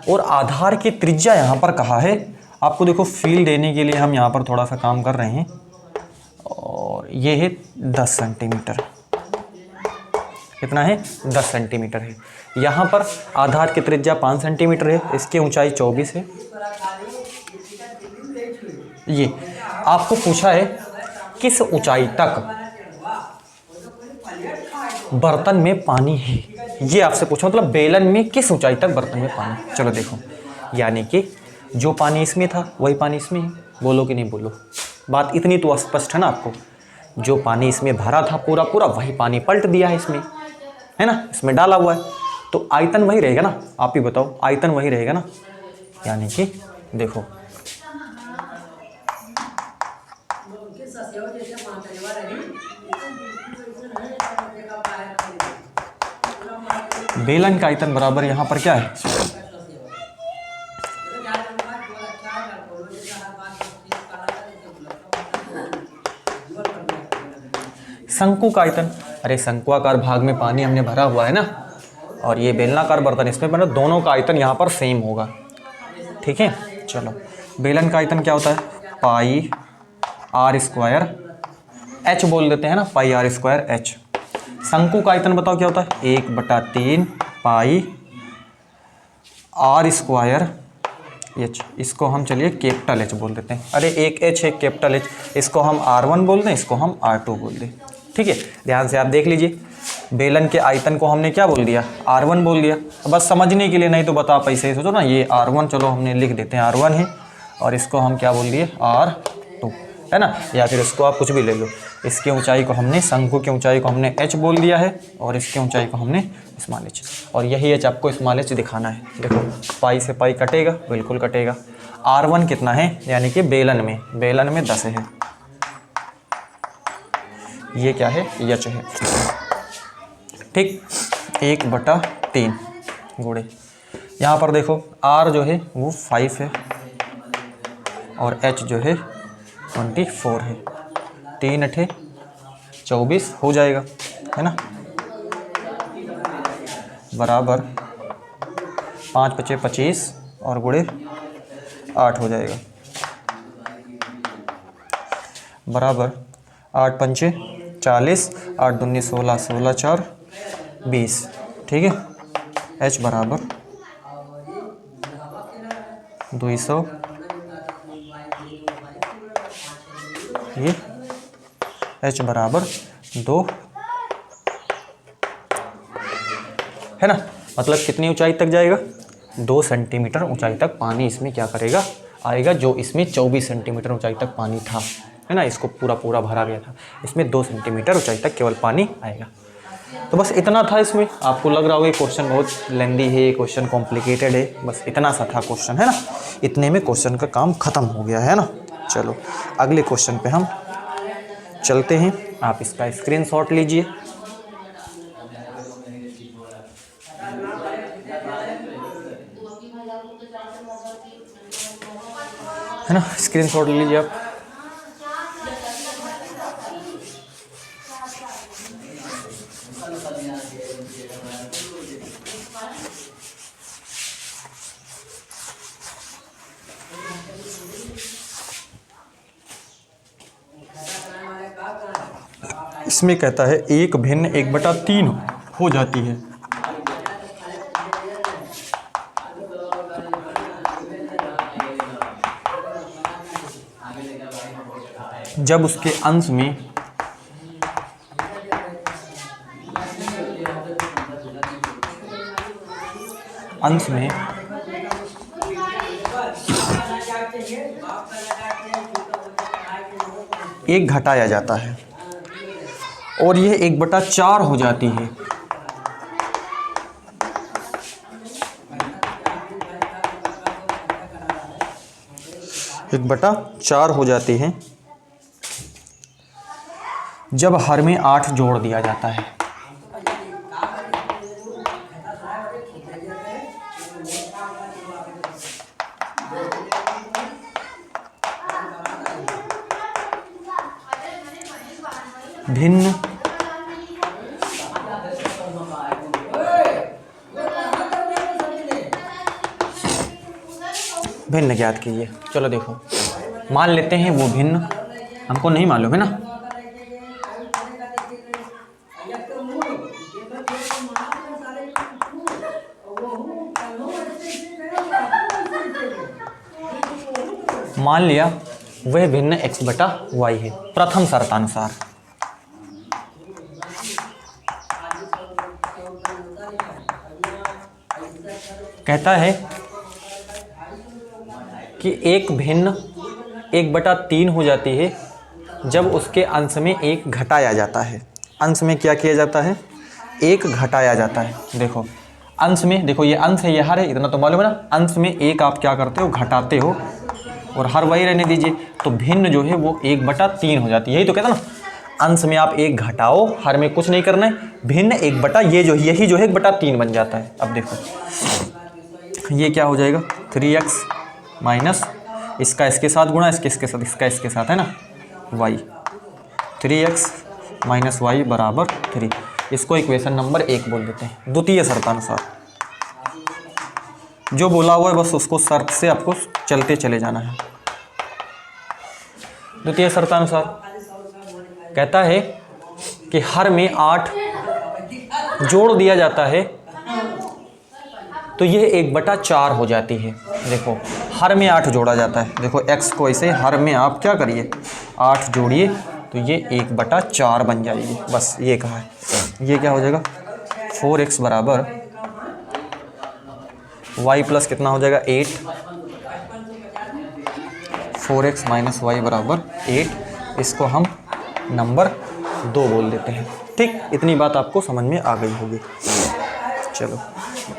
और आधार की त्रिज्या यहाँ पर कहा है, आपको देखो फील देने के लिए हम यहाँ पर थोड़ा सा काम कर रहे हैं। और ये है 10 सेंटीमीटर, कितना है, 10 सेंटीमीटर है। यहाँ पर आधार की त्रिज्या 5 सेंटीमीटर है, इसकी ऊंचाई 24 है। ये आपको पूछा है किस ऊंचाई तक बर्तन में पानी है, ये आपसे पूछा, मतलब बेलन में किस ऊंचाई तक बर्तन में पानी। चलो देखो, यानी कि जो पानी इसमें था वही पानी इसमें है। बोलो कि नहीं बोलो, बात इतनी तो स्पष्ट है ना आपको। जो पानी इसमें भरा था पूरा वही पानी पलट दिया है इसमें, है ना, इसमें डाला हुआ है, तो आयतन वही रहेगा ना। आप ही बताओ, आयतन वही रहेगा ना। यानी कि देखो, बेलन का आयतन बराबर यहाँ पर क्या है, शंकु का आयतन। अरे शंक्वाकार भाग में पानी हमने भरा हुआ है ना, और ये बेलनाकार बर्तन इसमें बना, दोनों का आयतन यहाँ पर सेम होगा। ठीक है, चलो बेलन का आयतन क्या होता है, पाई आर स्क्वायर एच बोल देते हैं ना, पाई आर स्क्वायर एच। शंकु का आयतन बताओ क्या होता है, 1/3 पाई आर स्क्वायर एच। इसको हम चलिए कैपिटल एच बोल देते हैं। अरे एक एच है कैपिटल एच, इसको हम R1 बोल दें, इसको हम R2 बोल दें। ठीक है, ध्यान से आप देख लीजिए, बेलन के आयतन को हमने क्या बोल दिया, R1 बोल दिया। बस समझने के लिए, नहीं तो बता पैसे सोचो ना, ये R1 चलो हमने लिख देते हैं R1 है, और इसको हम क्या बोल दिए R2, है ना, या फिर इसको आप कुछ भी ले लो। इसकी ऊंचाई को हमने, शंकु की ऊंचाई को हमने h बोल दिया है और इसकी ऊंचाई को हमने स्मॉल h, और यही h आपको स्मॉल h दिखाना है। देखो पाई से पाई कटेगा, बिल्कुल कटेगा। r1 कितना है, यानी कि बेलन में 10 है, ये क्या है, h है, ठीक। 1/3 गुणे, यहाँ पर देखो r जो है वो 5 है और h जो है 24 है, 3 × 24 हो जाएगा, है ना, बराबर 5 × 5 = 25 और गुणे 8 हो जाएगा, बराबर 8 × 5 = 40, 8 दूनी 16, 16 × 4 = 20, ठीक है। h बराबर 200, ये h बराबर 2, है ना, मतलब कितनी ऊंचाई तक जाएगा, 2 सेंटीमीटर ऊंचाई तक पानी इसमें क्या करेगा, आएगा। जो इसमें 24 सेंटीमीटर ऊंचाई तक पानी था, है ना, इसको पूरा भरा गया था, इसमें 2 सेंटीमीटर ऊंचाई तक केवल पानी आएगा। तो बस इतना था इसमें। आपको लग रहा होगा क्वेश्चन बहुत लेंदी है, क्वेश्चन कॉम्प्लिकेटेड है, बस इतना सा था क्वेश्चन, है ना। इतने में क्वेश्चन का काम खत्म हो गया, है ना। चलो अगले क्वेश्चन पे हम चलते हैं। आप इसका स्क्रीनशॉट लीजिए, है ना, स्क्रीनशॉट लीजिए आप। इसमें कहता है एक भिन्न 1/3 हो जाती है जब उसके अंश में एक घटाया जाता है और यह 1/4 हो जाती है। एक बटा 4 हो जाती है जब हर में 8 जोड़ दिया जाता है। भिन्न भिन्न ज्ञात कीजिए। चलो देखो, मान लेते हैं वो भिन्न हमको नहीं मालूम है ना। मान लिया वह भिन्न x/y है प्रथम शर्तानुसार। कहता है कि एक भिन्न 1/3 हो जाती है जब उसके अंश में एक घटाया जाता है। अंश में क्या किया जाता है, एक घटाया जाता है। देखो अंश में, देखो ये अंश है, ये हर है, इतना तो मालूम है ना। अंश में एक आप क्या करते हो, घटाते हो, और हर वही रहने दीजिए। तो भिन्न जो है वो 1/3 हो जाती है। यही तो कहता ना, अंश में आप एक घटाओ, हर में कुछ नहीं करना है, भिन्न 1/, यही जो है 1/3 बन जाता है। अब देखो ये क्या हो जाएगा, 3x माइनस इसका इसके साथ गुणा, इसके साथ, इसका इसके साथ, है ना, y। 3x माइनस y बराबर 3। इसको इक्वेशन नंबर 1 बोल देते हैं, द्वितीय शर्तानुसार। जो बोला हुआ है बस उसको शर्त से आपको चलते चले जाना है। द्वितीय शर्तानुसार कहता है कि हर में 8 जोड़ दिया जाता है तो यह 1/4 हो जाती है। देखो हर में 8 जोड़ा जाता है। देखो x को ऐसे हर में आप क्या करिए, 8 जोड़िए तो ये 1/4 बन जाएगी। बस ये कहा है। ये क्या हो जाएगा, 4x बराबर y प्लस कितना हो जाएगा, 8, 4x माइनस वाई बराबर 8, इसको हम नंबर 2 बोल देते हैं। ठीक, इतनी बात आपको समझ में आ गई होगी। चलो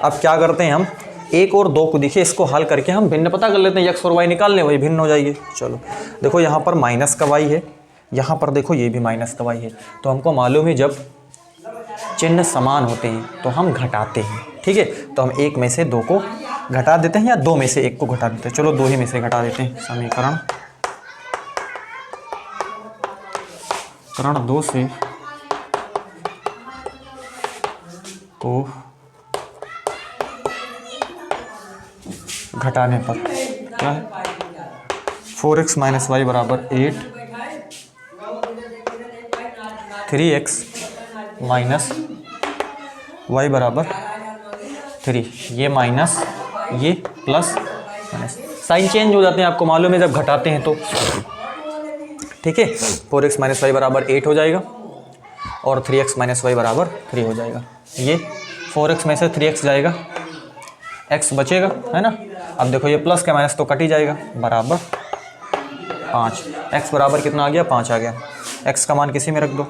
अब क्या करते हैं हम, 1 और 2 को देखिए, इसको हल करके हम भिन्न पता कर लेते हैं, x और y निकाल लें, वही भिन्न हो जाएगी। चलो देखो यहाँ पर माइनस का y है, यहाँ पर देखो ये भी माइनस का y है, तो हमको मालूम है जब चिन्ह समान होते हैं तो हम घटाते हैं। ठीक है, तो हम 1 में से 2 को घटा देते हैं या 2 में से 1 को घटा देते हैं। चलो 2 ही में से घटा देते हैं। समीकरण 2 से को घटाने पर क्या है, 4x माइनस वाई बराबर 8, 3x माइनस वाई बराबर 3, ये माइनस ये प्लस माइनस, साइन चेंज हो जाते हैं, आपको मालूम है जब घटाते हैं तो। ठीक है, 4x माइनस वाई बराबर 8 हो जाएगा और 3x माइनस वाई बराबर 3 हो जाएगा। ये 4x में से 3x जाएगा, x बचेगा, है ना। अब देखो ये प्लस का माइनस तो कट ही जाएगा, बराबर 5। x बराबर कितना आ गया, 5 आ गया। x का मान किसी में रख दो,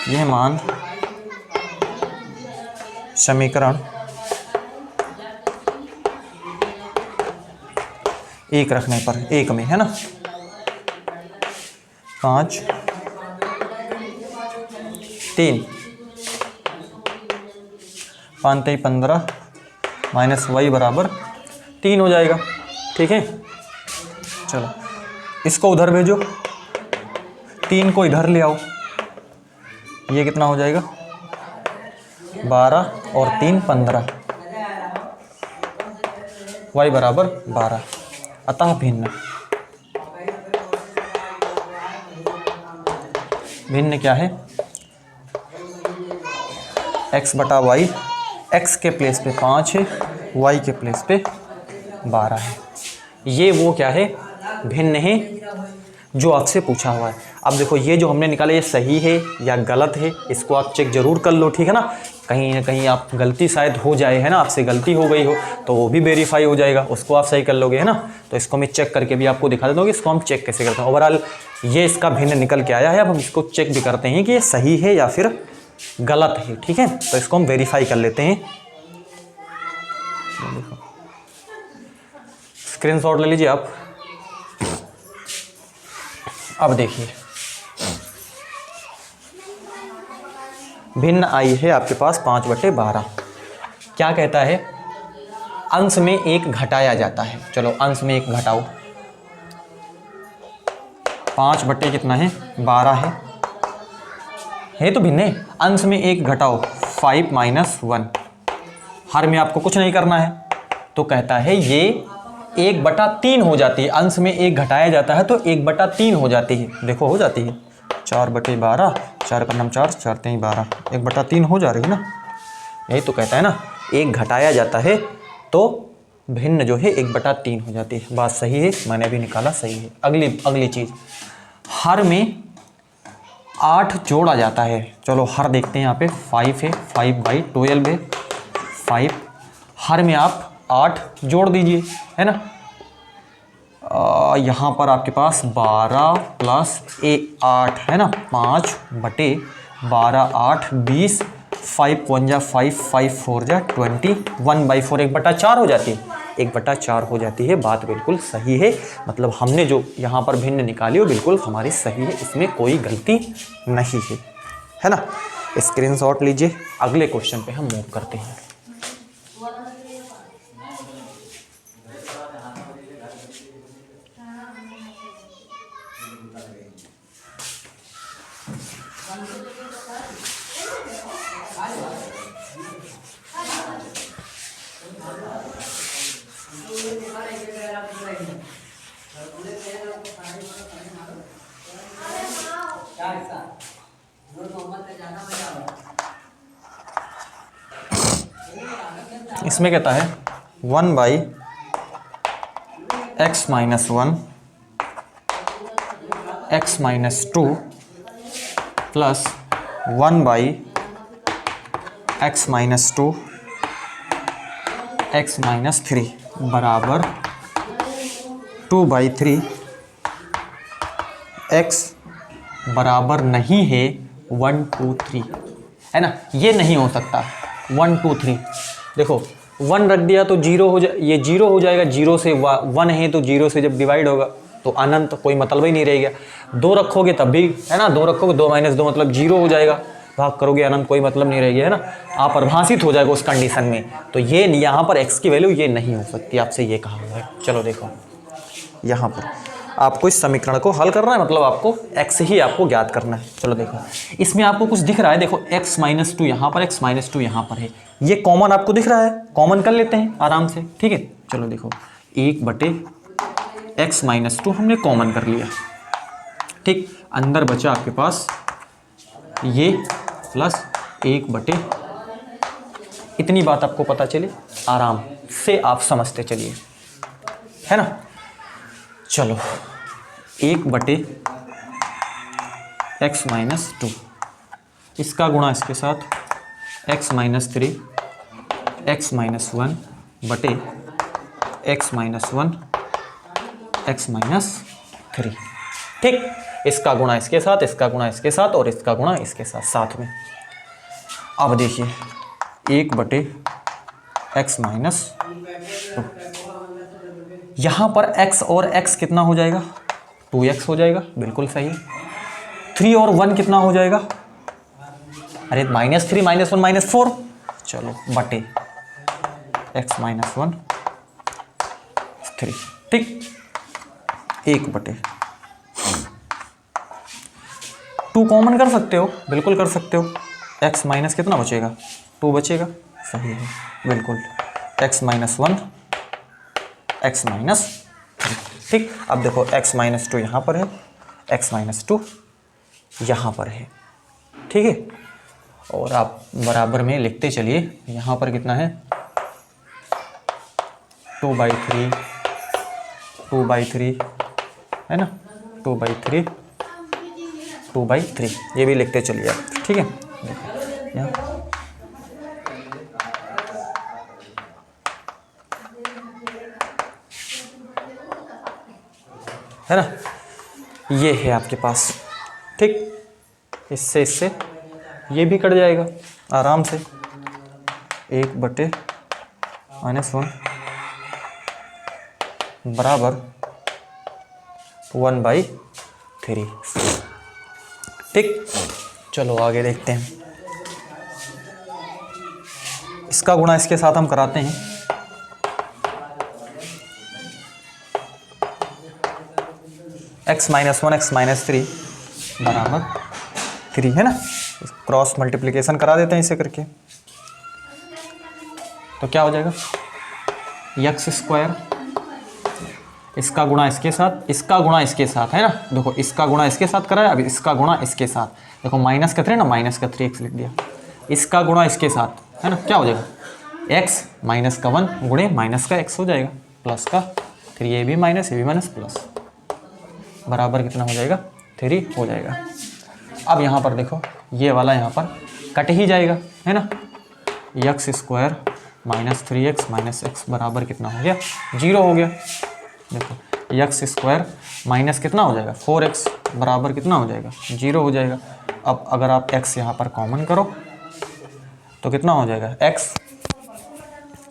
यह मान समीकरण 1 रखने पर, 1 में, है ना। 5 3 5 15 माइनस वाई बराबर 3 हो जाएगा। ठीक है, चलो इसको उधर भेजो, 3 को इधर ले आओ, ये कितना हो जाएगा 12 और 3 15, वाई बराबर 12। अतः भिन्न, भिन्न क्या है, x बटा वाई, x के प्लेस पे 5 है, y के प्लेस पे 12 है। ये वो क्या है, भिन्न है जो आपसे पूछा हुआ है। अब देखो ये जो हमने निकाला ये सही है या गलत है, इसको आप चेक जरूर कर लो। ठीक है ना, कहीं ना कहीं आप गलती शायद हो जाए, है ना, आपसे गलती हो गई हो तो वो भी वेरीफाई हो जाएगा, उसको आप सही कर लोगे, है ना। तो इसको मैं चेक करके भी आपको दिखा देता हूँ कि इसको हम चेक कैसे करते हैं। ओवरऑल ये इसका भिन्न निकल के आया है, अब हम इसको चेक भी करते हैं कि ये सही है या फिर गलत है। ठीक है, तो इसको हम वेरीफाई कर लेते हैं। स्क्रीनशॉट ले लीजिए आप। अब देखिए भिन्न आई है आपके पास 5/12। क्या कहता है, अंश में 1 घटाया जाता है। चलो अंश में 1 घटाओ, 5 कितना है 12 है तो भिन्न है। अंश में 1 घटाओ, 5 - 1, हर में आपको कुछ नहीं करना है, तो कहता है ये 1/3 हो जाती है। अंश में 1 घटाया जाता है तो 1/3 हो जाती है। देखो हो जाती है 4/12, 4 का नाम 4, 4 3 12, 1/3 हो जा रही है ना। यही तो कहता है ना, 1 घटाया जाता है तो भिन्न जो है 1/3 हो जाती है। बात सही है, मैंने भी निकाला सही है। अगली चीज़, हर में 8 जोड़ा जाता है। चलो हर देखते हैं, यहाँ पे 5 है, 5/12 है 5, हर में आप 8 जोड़ दीजिए, है ना। यहाँ पर आपके पास 12 + 8 है ना, 5/12 8 20, 5 1 जा 5, 5 4 जा 20, 1/4 1/4 हो जाती है, 1/4 हो जाती है। बात बिल्कुल सही है, मतलब हमने जो यहाँ पर भिन्न निकाली वो बिल्कुल हमारी सही है, इसमें कोई गलती नहीं है ना। स्क्रीनशॉट लीजिए। अगले क्वेश्चन पे हम मूव करते हैं। इसमें कहता है 1/x - 1 x - 2 plus 1/x - 2 x minus 3 बराबर 2/3 एक्स बराबर नहीं है 1 2 3, है ना। ये नहीं हो सकता 1 2 3। देखो 1 रख दिया तो 0 हो जाए, ये 0 हो जाएगा, 0 से 1 है तो 0 से जब डिवाइड होगा तो अनंत, कोई मतलब ही नहीं रहेगा। 2 रखोगे तब भी, है ना, 2 रखोगे 2 - 2 मतलब 0 हो जाएगा, भाग करोगे अनंत, कोई मतलब नहीं रहेगी, है ना, अपरिभाषित हो जाएगा उस कंडीशन में। तो ये यहाँ पर x की वैल्यू ये नहीं हो सकती, आपसे ये कहा हुआ है। चलो देखो यहाँ पर आपको इस समीकरण को हल करना है, मतलब आपको x ही आपको ज्ञात करना है। चलो देखो इसमें आपको कुछ दिख रहा है, देखो x - 2 यहाँ पर, x - 2 यहाँ पर है, ये कॉमन आपको दिख रहा है, कॉमन कर लेते हैं आराम से, ठीक है। चलो देखो 1/x - 2 हमने कॉमन कर लिया, ठीक। अंदर बचा आपके पास ये प्लस 1/, इतनी बात आपको पता चली, आराम से आप समझते चलिए, है ना। चलो 1/x - 2, इसका गुणा इसके साथ x - 3 x - 1 बटे x - 1 x - 3, ठीक। इसका गुणा इसके साथ, इसका गुणा इसके साथ और इसका गुणा इसके साथ साथ में। अब देखिए 1/x - 2, यहाँ पर x और x कितना हो जाएगा, 2x हो जाएगा, बिल्कुल सही। 3 और 1 कितना हो जाएगा, अरे -3 - 1 - 4, चलो बटे x - 1 3, ठीक। 1/2 कॉमन कर सकते हो, बिल्कुल कर सकते हो। x माइनस कितना बचेगा, 2 बचेगा, सही है बिल्कुल। x - 1 x - 3, ठीक। अब देखो x - 2 यहाँ पर है, x - 2 यहाँ पर है, ठीक है। और आप बराबर में लिखते चलिए, यहाँ पर कितना है 2/3 2/3, है ना, 2/3 2/3, ये भी लिखते चलिए आप, ठीक है। यहाँ है ना, ये है आपके पास, ठीक। इससे ये भी कट जाएगा आराम से, 1/-1 बराबर 1/3, ठीक। चलो आगे देखते हैं, इसका गुणा इसके साथ हम कराते हैं, x - 1 x - 3 बराबर 3, है ना। क्रॉस मल्टीप्लिकेशन करा देते हैं इसे करके, तो क्या हो जाएगा x², इसका गुणा इसके साथ, इसका गुणा इसके साथ, है ना। देखो इसका गुणा इसके साथ करा है, अब इसका गुणा इसके साथ, देखो माइनस का 3 ना, माइनस का 3x लिख दिया, इसका गुणा इसके साथ, है ना, क्या हो जाएगा x - 1 गुणे माइनस का x हो जाएगा, प्लस का 3, ये भी माइनस प्लस, बराबर कितना हो जाएगा 3 हो जाएगा। अब यहाँ पर देखो ये वाला यहाँ पर कट ही जाएगा, है ना, x² - 3x - x बराबर कितना हो गया 0 हो गया। देखो x² माइनस कितना हो जाएगा 4x बराबर कितना हो जाएगा 0 हो जाएगा। अब अगर आप x यहाँ पर कॉमन करो तो कितना हो जाएगा, x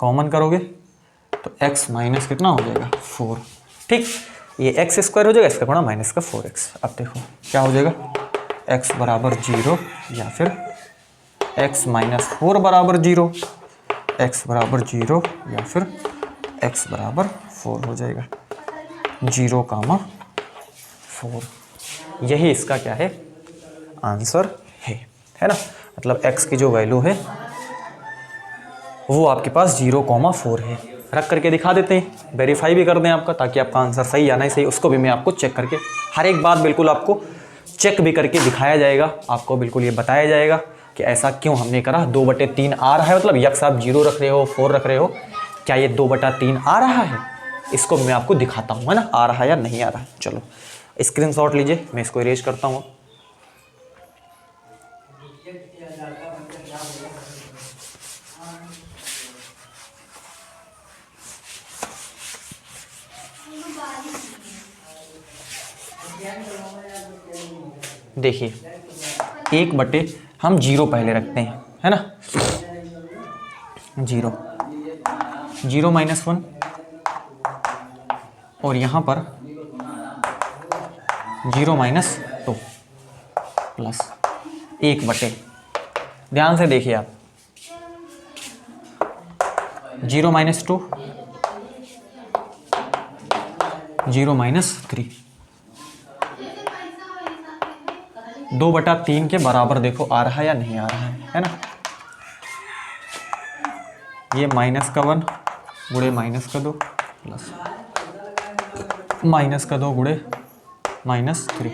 कॉमन करोगे तो x माइनस कितना हो जाएगा 4, ठीक। ये x² हो जाएगा, इसका गुणा माइनस का 4x। अब देखो क्या हो जाएगा, x बराबर 0 या फिर x - 4 बराबर 0, x बराबर 0 या फिर x बराबर 4 हो जाएगा, 0,4, यही इसका क्या है आंसर है ना। मतलब x की जो वैल्यू है वो आपके पास 0,4 है। रख करके दिखा देते हैं, वेरीफाई भी कर दें आपका, ताकि आपका आंसर सही या नहीं सही उसको भी मैं आपको चेक करके, हर एक बात बिल्कुल आपको चेक भी करके दिखाया जाएगा, आपको बिल्कुल ये बताया जाएगा कि ऐसा क्यों हमने करा। 2/3 आ रहा है, मतलब यक्स आप 0 रख रहे हो 4 रख रहे हो, क्या ये 2/3 आ रहा है, इसको मैं आपको दिखाता हूँ, है ना, आ रहा है या नहीं आ रहा है। चलो स्क्रीनशॉट लीजिए, मैं इसको इरेज करता हूँ। देखिए 1 बटे हम 0 पहले रखते हैं, है ना, 0 0 माइनस 1 और यहाँ पर 0 माइनस 2 प्लस 1 बटे, ध्यान से देखिए आप, 0 माइनस 2 0 माइनस 3, 2/3 के बराबर देखो आ रहा है या नहीं आ रहा है ना। ये माइनस का 1 गुणे माइनस का 2 प्लस माइनस का 2 गुणे माइनस 3,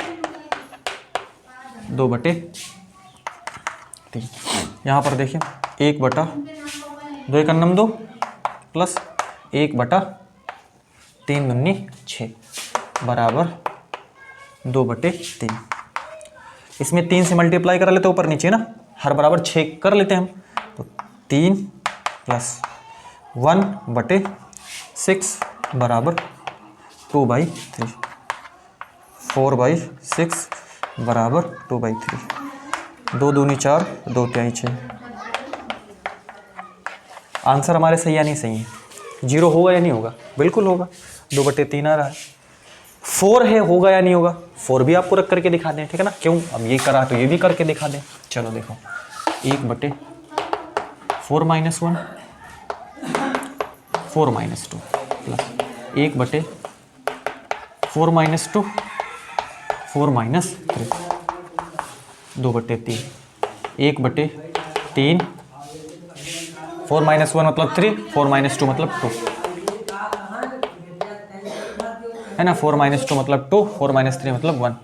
2/3। यहाँ पर देखिए 1/2 1 अन्नम 2 प्लस 1/3 दूनी 6 बराबर 2/3। इसमें 3 से मल्टीप्लाई करा लेते ऊपर नीचे ना, हर बराबर 6 कर लेते हैं हम, तो 3 प्लस 1/6 बराबर 2/3, 4/6 बराबर 2/3, 2 दूनी 4 2 तिहाई 6। आंसर हमारे सही या नहीं सही है? 0 होगा या नहीं होगा? बिल्कुल होगा, 2/3 आ रहा है। 4 है, होगा या नहीं होगा? 4 भी आपको रख करके दिखा दें, ठीक है ना, क्यों, अब ये करा तो ये भी करके दिखा दें। चलो देखो 1/4 minus 1 4 minus 2 plus 1/4 minus 2 4 minus 3, 2/3, 1/3, 4 minus 1 मतलब 3, 4 माइनस 2 मतलब 2, है ना, 4 माइनस 2 मतलब 2, 4 माइनस 3 मतलब 1।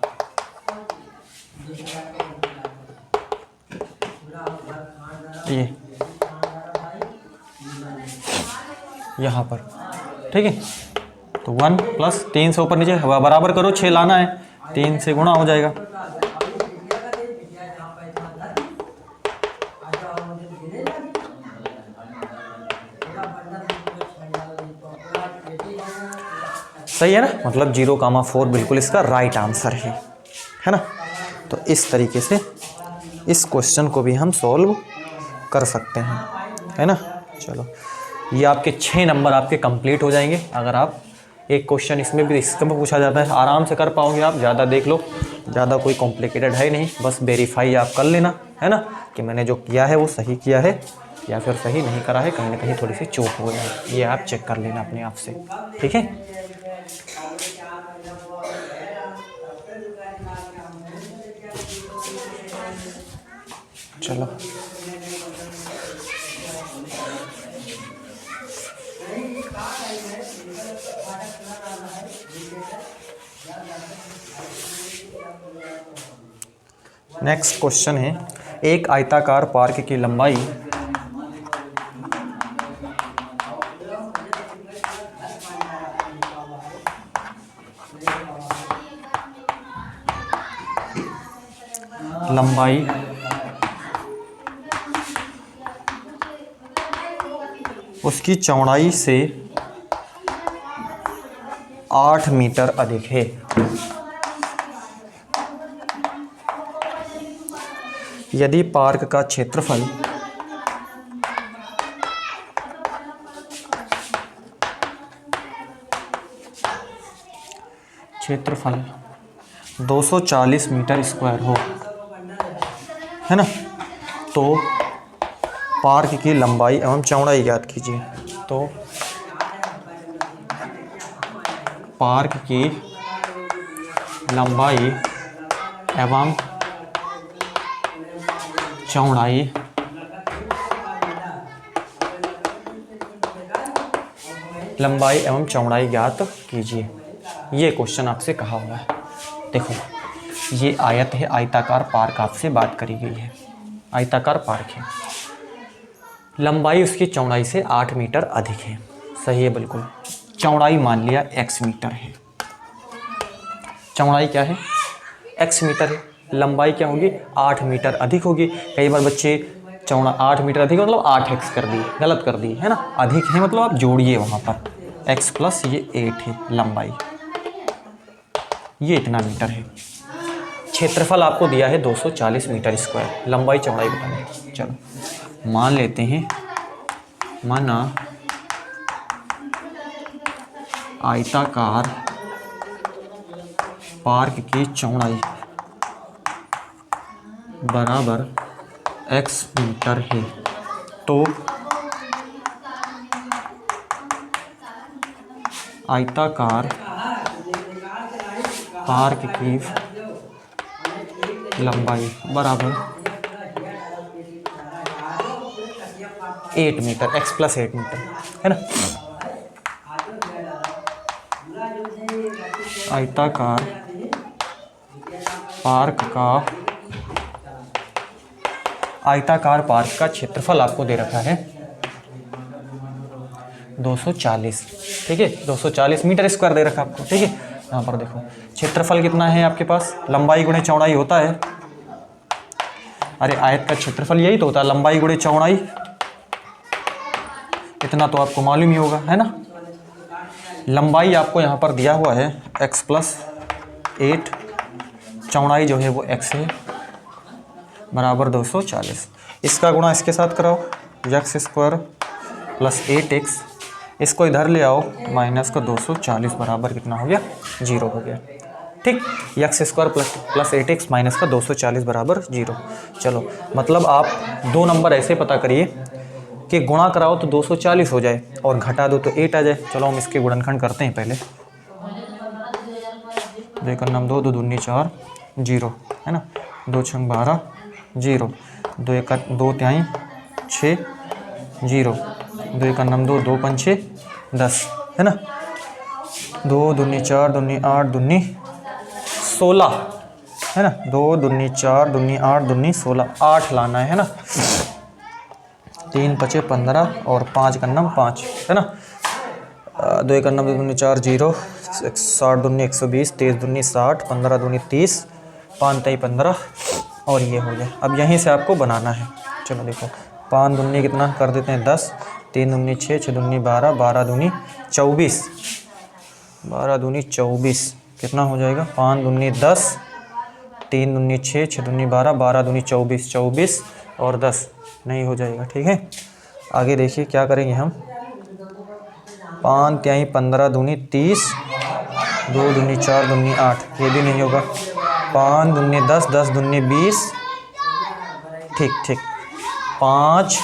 ये यहाँ पर, ठीक है, तो 1 प्लस 3 से ऊपर नीचे बराबर करो, 6 लाना है, 3 से गुणा हो जाएगा, सही है ना, मतलब 0,4 बिल्कुल इसका राइट आंसर है ना। तो इस तरीके से इस क्वेश्चन को भी हम सॉल्व कर सकते हैं, है ना। चलो ये आपके 6 नंबर आपके कंप्लीट हो जाएंगे अगर आप एक क्वेश्चन इसमें भी इसमें पूछा जाता है, आराम से कर पाओगे आप, ज़्यादा देख लो, ज़्यादा कोई कॉम्प्लिकेटेड है नहीं, बस वेरीफाई आप कर लेना, है ना, कि मैंने जो किया है वो सही किया है या फिर सही नहीं करा है, कहीं ना कहीं थोड़ी सी चूक हो गई है, ये आप चेक कर लेना अपने आप से, ठीक है। चलो नेक्स्ट क्वेश्चन है, एक आयताकार पार्क की लंबाई उसकी चौड़ाई से 8 मीटर अधिक है। यदि पार्क का क्षेत्रफल 240 मीटर स्क्वायर हो, है ना, तो पार्क की लंबाई एवं चौड़ाई ज्ञात कीजिए। तो पार्क की लंबाई एवं चौड़ाई ज्ञात कीजिए, ये क्वेश्चन आपसे कहा हुआ है। देखो ये आयत है, आयताकार पार्क आपसे बात करी गई है, आयताकार पार्क है, लंबाई उसकी चौड़ाई से 8 मीटर अधिक है, सही है बिल्कुल। चौड़ाई मान लिया x मीटर है, चौड़ाई क्या है x मीटर है, लंबाई क्या होगी 8 मीटर अधिक होगी। कई बार बच्चे 8 मीटर अधिक मतलब 8x कर दिए, गलत कर दिए, है ना, अधिक है मतलब आप जोड़िए वहाँ पर, x प्लस ये 8 है लंबाई, ये इतना मीटर है। क्षेत्रफल आपको दिया है 240 मीटर स्क्वायर, लंबाई चौड़ाई बतानी। चलो मान लेते हैं, माना आयताकार पार्क की चौड़ाई बराबर x मीटर है, तो आयताकार पार्क की लंबाई बराबर 8 मीटर, x प्लस 8 मीटर, है ना। आयताकार पार्क का क्षेत्रफल आपको दे रखा है 240, ठीक है, 240 मीटर स्क्वायर दे रखा आपको, ठीक है। यहाँ पर देखो क्षेत्रफल कितना है आपके पास, लंबाई गुणे चौड़ाई होता है। अरे आयत का क्षेत्रफल यही तो होता है, लंबाई गुणे चौड़ाई, इतना तो आपको मालूम ही होगा, है ना। लंबाई आपको यहाँ पर दिया हुआ है x प्लस 8, चौड़ाई जो है वो x है, बराबर 240। इसका गुणा इसके साथ कराओ, x स्क्वायर प्लस 8x, इसको इधर ले आओ, माइनस का 240 बराबर कितना हो गया, 0 हो गया, ठीक। x square plus 8x minus का 240 बराबर 0। चलो मतलब आप दो नंबर ऐसे पता करिए कि गुणा कराओ तो 240 हो जाए और घटा दो तो 8 आ जाए। चलो हम इसके गुणनखंड करते हैं पहले। 2 का नाम 2, 2 दूनी 4, 0, है ना। 2 छंग 12, 0, 2 त्याई 6, 0, 2 का नाम 2, 2 पंचे 10, है ना। 2 दूनी 4 दूनी 8 दूनी 16, है ना। 2 दूनी 4 दूनी 8 दूनी 16, 8 लाना है ना। 3 पचे 15 और 5 का नाम 5, है ना। 2 का नाम 2 दूनी 4, 0, 60 दूनी 120, 23 दूनी 60, 15 दूनी 30, 5 तई 15 और ये हो गया। अब यहीं से आपको बनाना है। चलो देखो 5 दूनी कितना कर देते हैं 10, 3 दूनी 6, 6 दूनी 12, 12 दूनी 24, 12 दूनी 24 कितना हो जाएगा, 5 दूनी 10, 3 दूनी 6, 6 दूनी 12, 12 दूनी 24, 24 और 10 नहीं हो जाएगा, ठीक है। आगे देखिए क्या करेंगे हम, 5 त्याई 15 दूनी 30, 2 दूनी 4 दूनी 8, ये भी नहीं होगा। 5 दूनी 10, 10 दूनी 20, ठीक ठीक। 5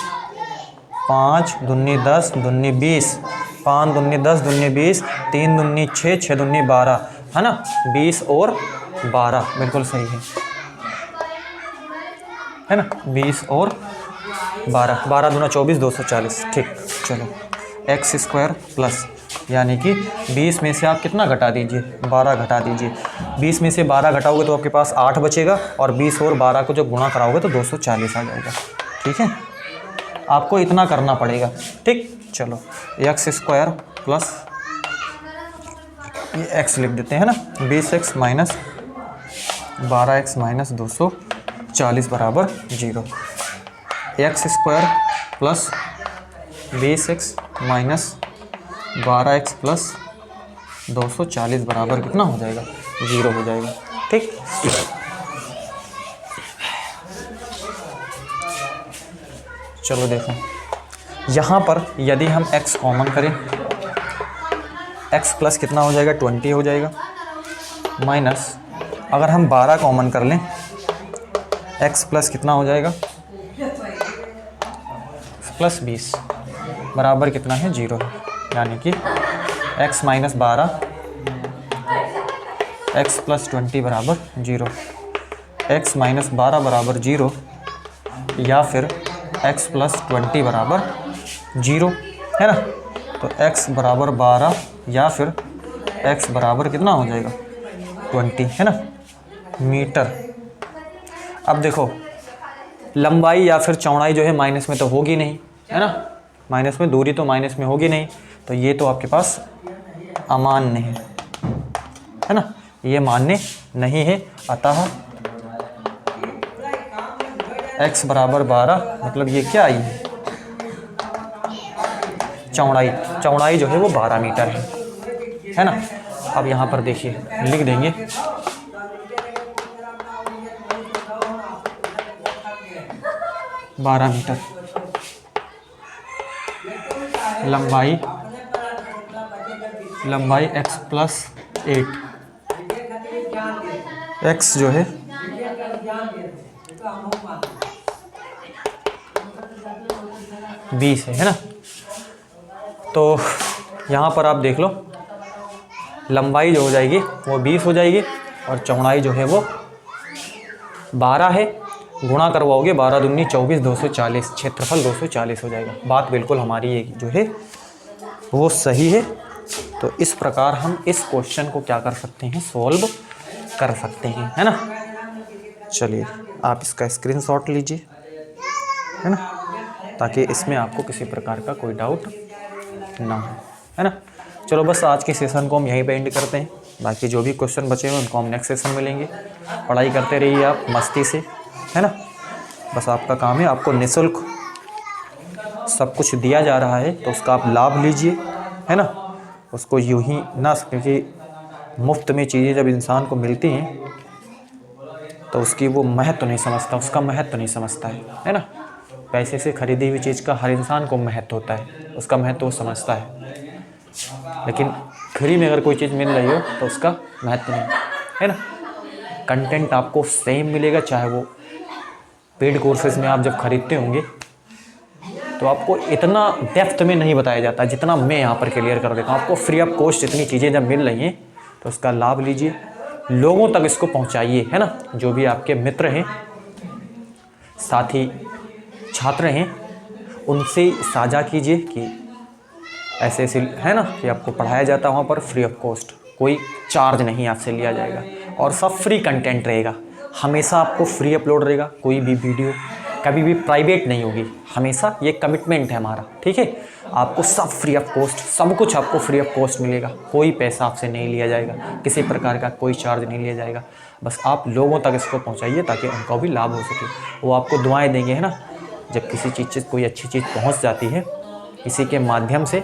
दूनी 10 दूनी 20, 5 दूनी 10 दूनी 20, 3 दूनी 6, 6 दूनी 12, है ना। 20 और 12 बिल्कुल सही है ना। 20 और 12, 12 दूना 24, 240, ठीक। चलो x स्क्वायर प्लस, यानी कि 20 में से आप कितना घटा दीजिए, 12 घटा दीजिए। 20 में से 12 घटाओगे तो आपके पास 8 बचेगा और 20 और 12 को जब गुणा कराओगे तो 240 आ जाएगा, ठीक है। आपको इतना करना पड़ेगा, ठीक। चलो x स्क्वायर प्लस, ये x लिख देते हैं ना, 20x माइनस 12x माइनस 240 बराबर 0। x square plus 20x minus 12x plus 240 बराबर कितना हो जाएगा, 0 हो जाएगा, ठीक। चलो देखो यहाँ पर यदि हम x कॉमन करें, x प्लस कितना हो जाएगा, 20 हो जाएगा, माइनस अगर हम 12 कॉमन कर लें, x प्लस कितना हो जाएगा, प्लस 20 बराबर कितना है, 0 है। यानी कि x माइनस 12, x प्लस 20 बराबर 0, x माइनस 12 बराबर 0 या फिर x प्लस 20 बराबर 0, है ना। तो x बराबर 12 या फिर x बराबर कितना हो जाएगा, 20, है ना, मीटर। अब देखो लंबाई या फिर चौड़ाई जो है माइनस में तो होगी नहीं, है ना, माइनस में, दूरी तो माइनस में होगी नहीं, तो ये तो आपके पास अमान्य है ना, ये मान्य नहीं है। अतः x बराबर 12 मतलब ये क्या आई है, चौड़ाई जो है वो 12 मीटर है ना। अब यहाँ पर देखिए लिख देंगे 12 मीटर। लंबाई x प्लस 8, x जो है 20 है ना। तो यहाँ पर आप देख लो, लंबाई जो हो जाएगी वो 20 हो जाएगी और चौड़ाई जो है वो 12 है। गुणा करवाओगे 12 दूनी 24, 240, क्षेत्रफल 240 हो जाएगा। बात बिल्कुल हमारी ये जो है वो सही है। तो इस प्रकार हम इस क्वेश्चन को क्या कर सकते हैं, सॉल्व कर सकते हैं, है ना। चलिए आप इसका स्क्रीनशॉट लीजिए, है ना, ताकि इसमें आपको किसी प्रकार का कोई डाउट ना हो, है ना। चलो बस आज के सेशन को हम यहीं पे एंड करते हैं। बाकी जो भी क्वेश्चन बचे हुए उनको हम नेक्स्ट सेशन में लेंगे। पढ़ाई करते रहिए आप मस्ती से, है ना। बस आपका काम है, आपको निःशुल्क सब कुछ दिया जा रहा है तो उसका आप लाभ लीजिए, है ना। उसको यूं ही ना, क्योंकि मुफ्त में चीज़ें जब इंसान को मिलती हैं तो उसकी वो महत्व नहीं समझता, उसका महत्व नहीं समझता है ना। पैसे से खरीदी हुई चीज़ का हर इंसान को महत्व होता है, उसका महत्व वो समझता है। लेकिन फ्री में अगर कोई चीज़ मिल रही हो तो उसका महत्व नहीं, है ना। कंटेंट आपको सेम मिलेगा, चाहे वो पेड कोर्सेज में आप जब खरीदते होंगे तो आपको इतना डेप्थ में नहीं बताया जाता जितना मैं यहाँ पर क्लियर कर देता हूँ। आपको फ्री ऑफ कॉस्ट इतनी चीज़ें जब मिल रही हैं तो उसका लाभ लीजिए, लोगों तक इसको पहुँचाइए, है ना। जो भी आपके मित्र हैं, साथी, छात्र हैं, उनसे साझा कीजिए कि ऐसे ऐसे, है ना, कि आपको पढ़ाया जाता है वहाँ पर फ्री ऑफ कॉस्ट, कोई चार्ज नहीं आपसे लिया जाएगा और सब फ्री कंटेंट रहेगा। हमेशा आपको फ्री अपलोड रहेगा, कोई भी वीडियो कभी भी प्राइवेट नहीं होगी, हमेशा ये कमिटमेंट है हमारा, ठीक है। आपको सब फ्री ऑफ कॉस्ट, सब कुछ आपको फ्री ऑफ कॉस्ट मिलेगा, कोई पैसा आपसे नहीं लिया जाएगा, किसी प्रकार का कोई चार्ज नहीं लिया जाएगा। बस आप लोगों तक इसको पहुँचाइए ताकि उनको भी लाभ हो सके। वो आपको दुआएँ देंगे, है ना। जब किसी चीज़ से कोई अच्छी चीज़ पहुँच जाती है इसी के माध्यम से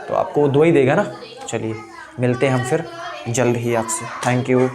तो आपको वो दुआ ही देगा ना। चलिए मिलते हैं हम फिर जल्द ही आपसे। Thank you.